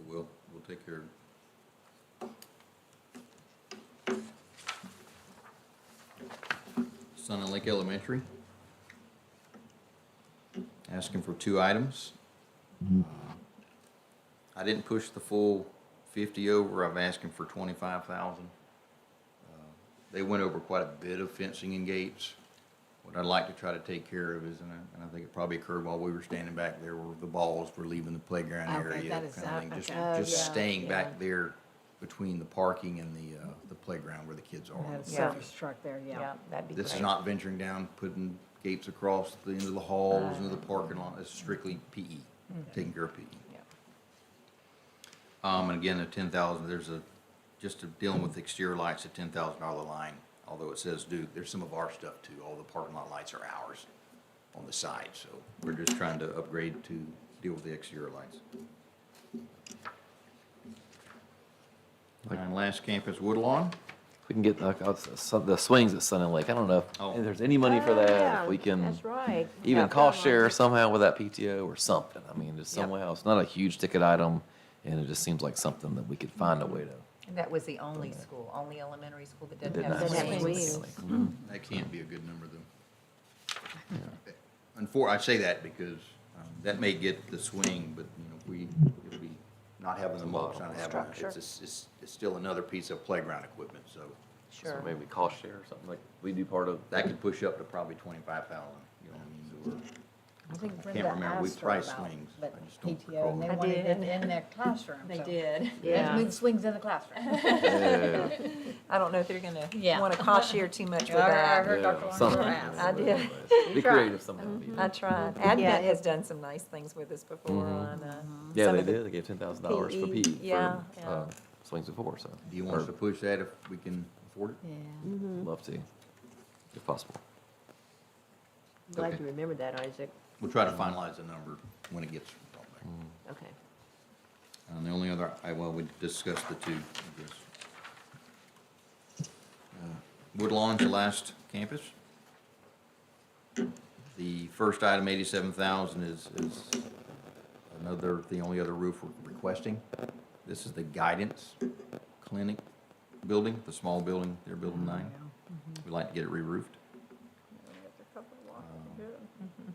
we'll take care of it. Sun and Lake Elementary. Asking for 2 items. I didn't push the full 50 over. I'm asking for 25,000. They went over quite a bit of fencing and gates. What I'd like to try to take care of is, and I think it probably occurred while we were standing back there, where the balls were leaving the playground Okay, area. that is kind of thing. Just, okay. just Yeah, staying yeah. back there between the parking and the playground where the kids are. on Have the Yeah. service truck there, yeah. Yeah, that'd be great. This is not venturing down, putting gates across the end of the halls, into the parking lot. It's strictly PE, taking care of PE. And again, the 10,000, dealing with exterior lights, a $10,000 line, although it says Duke, there's some of our stuff too. All the parking lot lights are ours on the side, so we're just trying to upgrade to deal with the exterior lights. And last campus Woodlawn. We can get the swings at Sun and Lake. I don't know Oh. if there's any money for that, if we can That's right. even Yeah. cost share somehow with that PTO or something. I mean, just Yep. somehow, it's not a huge ticket item, and it just seems like something that we could find a way to. And that was the only school, only elementary school that Didn't doesn't have have Doesn't have swings. swings. Mhm. That can't be a good number, though. I say that because that may get the swing, but, it'll be not having the mulch, not having, Structure. it's still another piece of playground equipment, so So Sure. maybe cost share or something like we do part of. that could push up to probably 25,000, you know what I mean? I think I Brenda can't remember, we asked her priced about swings, but I just don't PTO, and they recall. wanted it did. in their classroom. They so did. Let's Yeah. move swings in the classroom. Yeah, I don't know if they're gonna Yeah. want to cost share too much with I that. heard Dr. yeah, Lawrence something. ask. I did. Be tried. creative somehow. I tried. Yeah. Advent has done some nice things with us before Mhm. on, Yeah, some they of the did. They gave $10,000 for PE, PE yeah, for yeah. swings before, so. Do you want us to push that if we can afford it? Yeah. Love to, if possible. Glad Okay. you remembered that, Isaac. We'll try to finalize the number when it gets brought back. Okay. And the only other, we discussed the two, I guess. Woodlawn's the last campus. The first item, 87,000, is the only other roof we're requesting. This is the guidance clinic building, the small building, they're building 9. We'd like to get it re-roofed.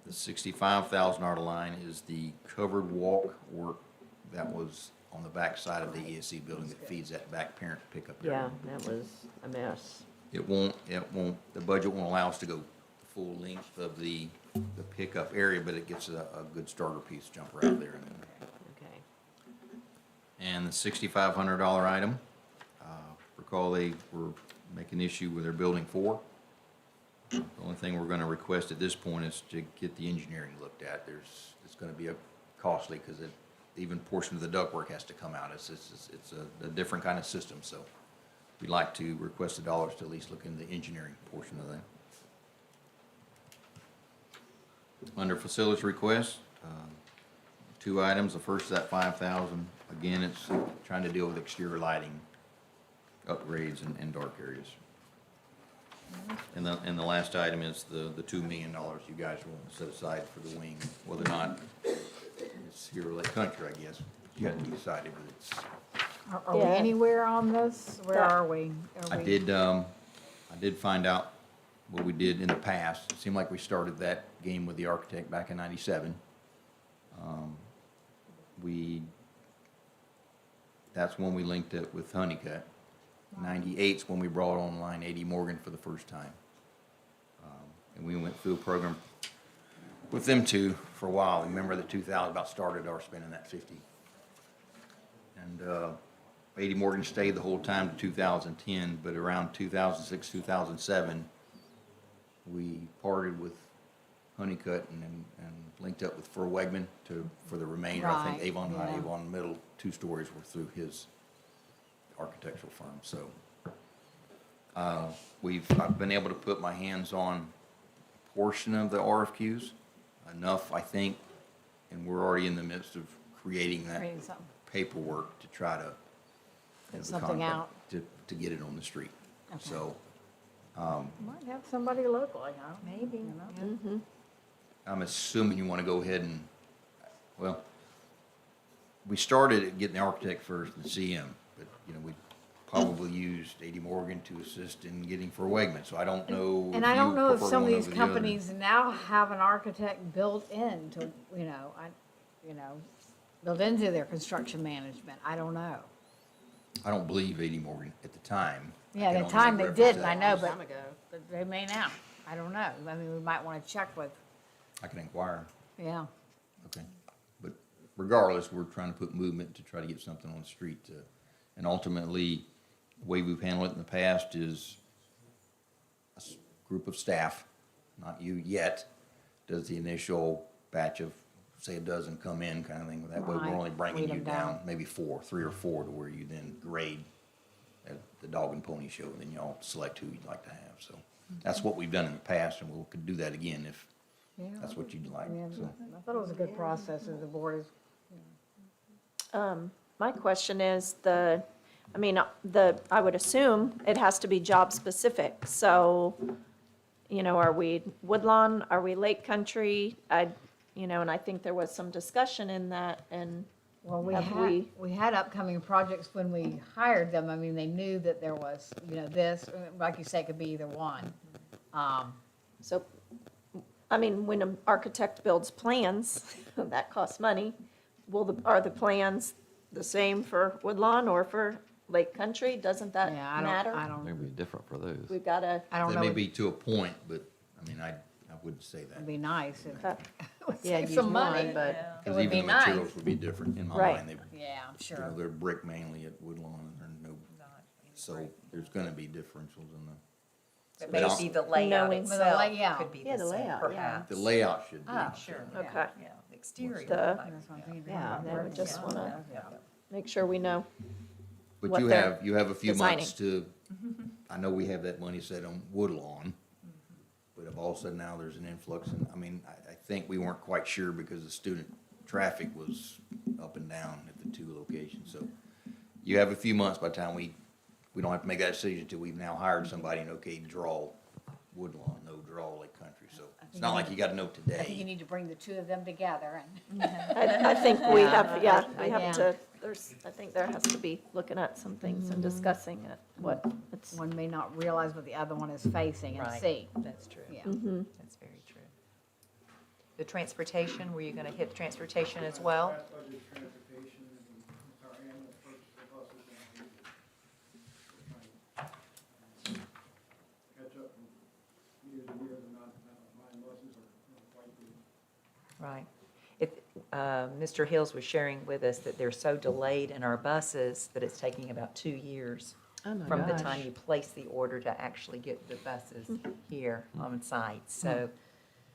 The $65,000 line is the covered walk work that was on the back side of the ESC building that feeds that back parent pickup area. Yeah, that was a mess. It won't, the budget won't allow us to go full length of the pickup area, but it gets a good starter piece jumper out there. Okay. And the $6,500 item, recall they were making issue with their building 4. The only thing we're gonna request at this point is to get the engineering looked at. It's gonna be costly, because even portion of the ductwork has to come out. It's a different kind of system, so we'd like to request the dollars to at least look into the engineering portion of that. Under facilities request, 2 items. The first is that 5,000. Again, it's trying to deal with exterior lighting upgrades in dark areas. And the last item is the $2 million you guys want to set aside for the wing. Whether or not it's here or Lake Country, I guess, you have to be decided, but it's. Are we Yeah. anywhere on this? Where That- are we? Are I we- did find out what we did in the past. It seemed like we started that game with the architect back in '97. That's when we linked it with Honeycutt. '98's when we brought online A.D. Morgan for the first time. And we went through a program with them two for a while. Remember the 2000 about started our spending that 50. And A.D. Morgan stayed the whole time to 2010, but around 2006, 2007, we parted with Honeycutt and linked up with Fur Wegman for the remainder. I think Right, Avon High, yeah. Avon Middle, 2 stories were through his architectural firm. So I've been able to put my hands on a portion of the RFQs, enough, I think, and we're already in the midst of creating that Creating something. paperwork to try to. Put the something contract out. To get it on the street. Okay. So, Might have somebody locally, huh? maybe. You know? I'm assuming you want to go ahead and, well, we started at getting the architect first and CM, but, we probably used A.D. Morgan to assist in getting for Wegman, so I don't know. And I don't know if prefer some of one these over the other. companies now have an architect built into, built into their construction management. I don't know. I don't believe A.D. Morgan at the time. I Yeah, can the only time they reference didn't, that. I know, but they may now. I don't know. I mean, we might want to check with, I can inquire, yeah. okay. But regardless, we're trying to put movement to try to get something on the street. And ultimately, the way we've handled it in the past is a group of staff, not you yet, does the initial batch of, say, a dozen come in kind of thing. That way, Right. we're only bringing Weed you 'em down down. maybe 3 or 4 to where you then grade at the dog and pony show, and then y'all select who you'd like to have. So that's what we've done in the past, and we could do that again if Yeah. that's what you'd like. Yeah, So. I thought it was a good process as the board is, My question is I mean, I would assume it has to be job specific, so, you know, are we Woodlawn, are we Lake Country? And I think there was some discussion in that, and Well, Have we- we had upcoming projects when we hired them. I mean, they knew that there was, this, like you say, it could be either one. so, I mean, when an architect builds plans, that costs money. Are the plans the same for Woodlawn or for Lake Country? Doesn't that Yeah, I matter? don't, Maybe different for those. We've got to, I don't That know. may It'd be to a point, but, I mean, I wouldn't say that. be nice if Okay. we Yeah, save use some one, money. but It Because would even be the nice. materials would be different in my Right. mind. Yeah, I'm sure. They're brick mainly at Woodlawn, and no, so there's gonna be differentials in the, But But I'll- maybe the layout Knowing- itself layout. could be Yeah, the the same, layout, yeah. perhaps. the layout should be. Ah, Sure. Okay. Yeah, the exterior. The- might be, That's what I'm yeah. thinking. Yeah, Yeah, I would just wanna- yeah. make sure we know. But what you they're have a few months to, Mm-hmm. I know we have that money set on Woodlawn, but if all of a sudden now there's an influx, and, I mean, I think we weren't quite sure because the student traffic was up and down at the two locations, so you have a few months by the time we don't have to make that decision until we've now hired somebody and, okay, draw Woodlawn, no draw Lake Country, so it's not like you gotta know I think you today. need to bring the two of them together and. I think we have, yeah, we Yeah. have to, I think there has to be looking at some things and discussing it, what it's, One may not realize what the other one is facing and Right. see. That's true. Yeah. That's very true. The transportation, were you gonna hit transportation as well? That budget transportation and our annual purchase of buses and catch up from years and years and not buying buses are quite good. Right. Mr. Hills was sharing with us that they're so delayed in our buses that it's taking about 2 years Oh, my from the gosh. time you place the order to actually get the buses here on site. So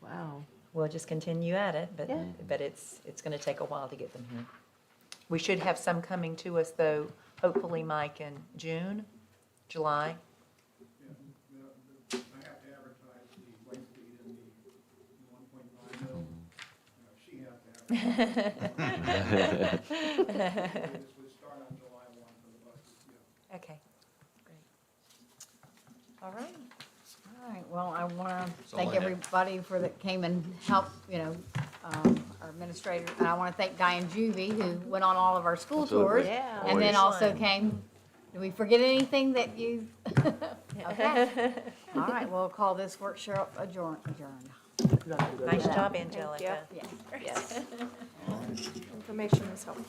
Wow. we'll just continue at it, but, Yeah. but it's going to take a while to get them here. We should have some coming to us, though, hopefully, Mike, in June, July. I have to advertise the weight speed in the 1.5 mil. She has to advertise. This would start on July 1 for the buses, yeah. Okay, great. All right. All right, well, I want to all thank I have. everybody that came and helped, our administrator. And I want to thank Diane Juvie, who went on all of our school tours. Yeah. And then Always. also came, did we forget anything that you? Okay. All right, we'll call this workshop adjourned. Nice job, Angelica. Yes. yes. Information is helpful.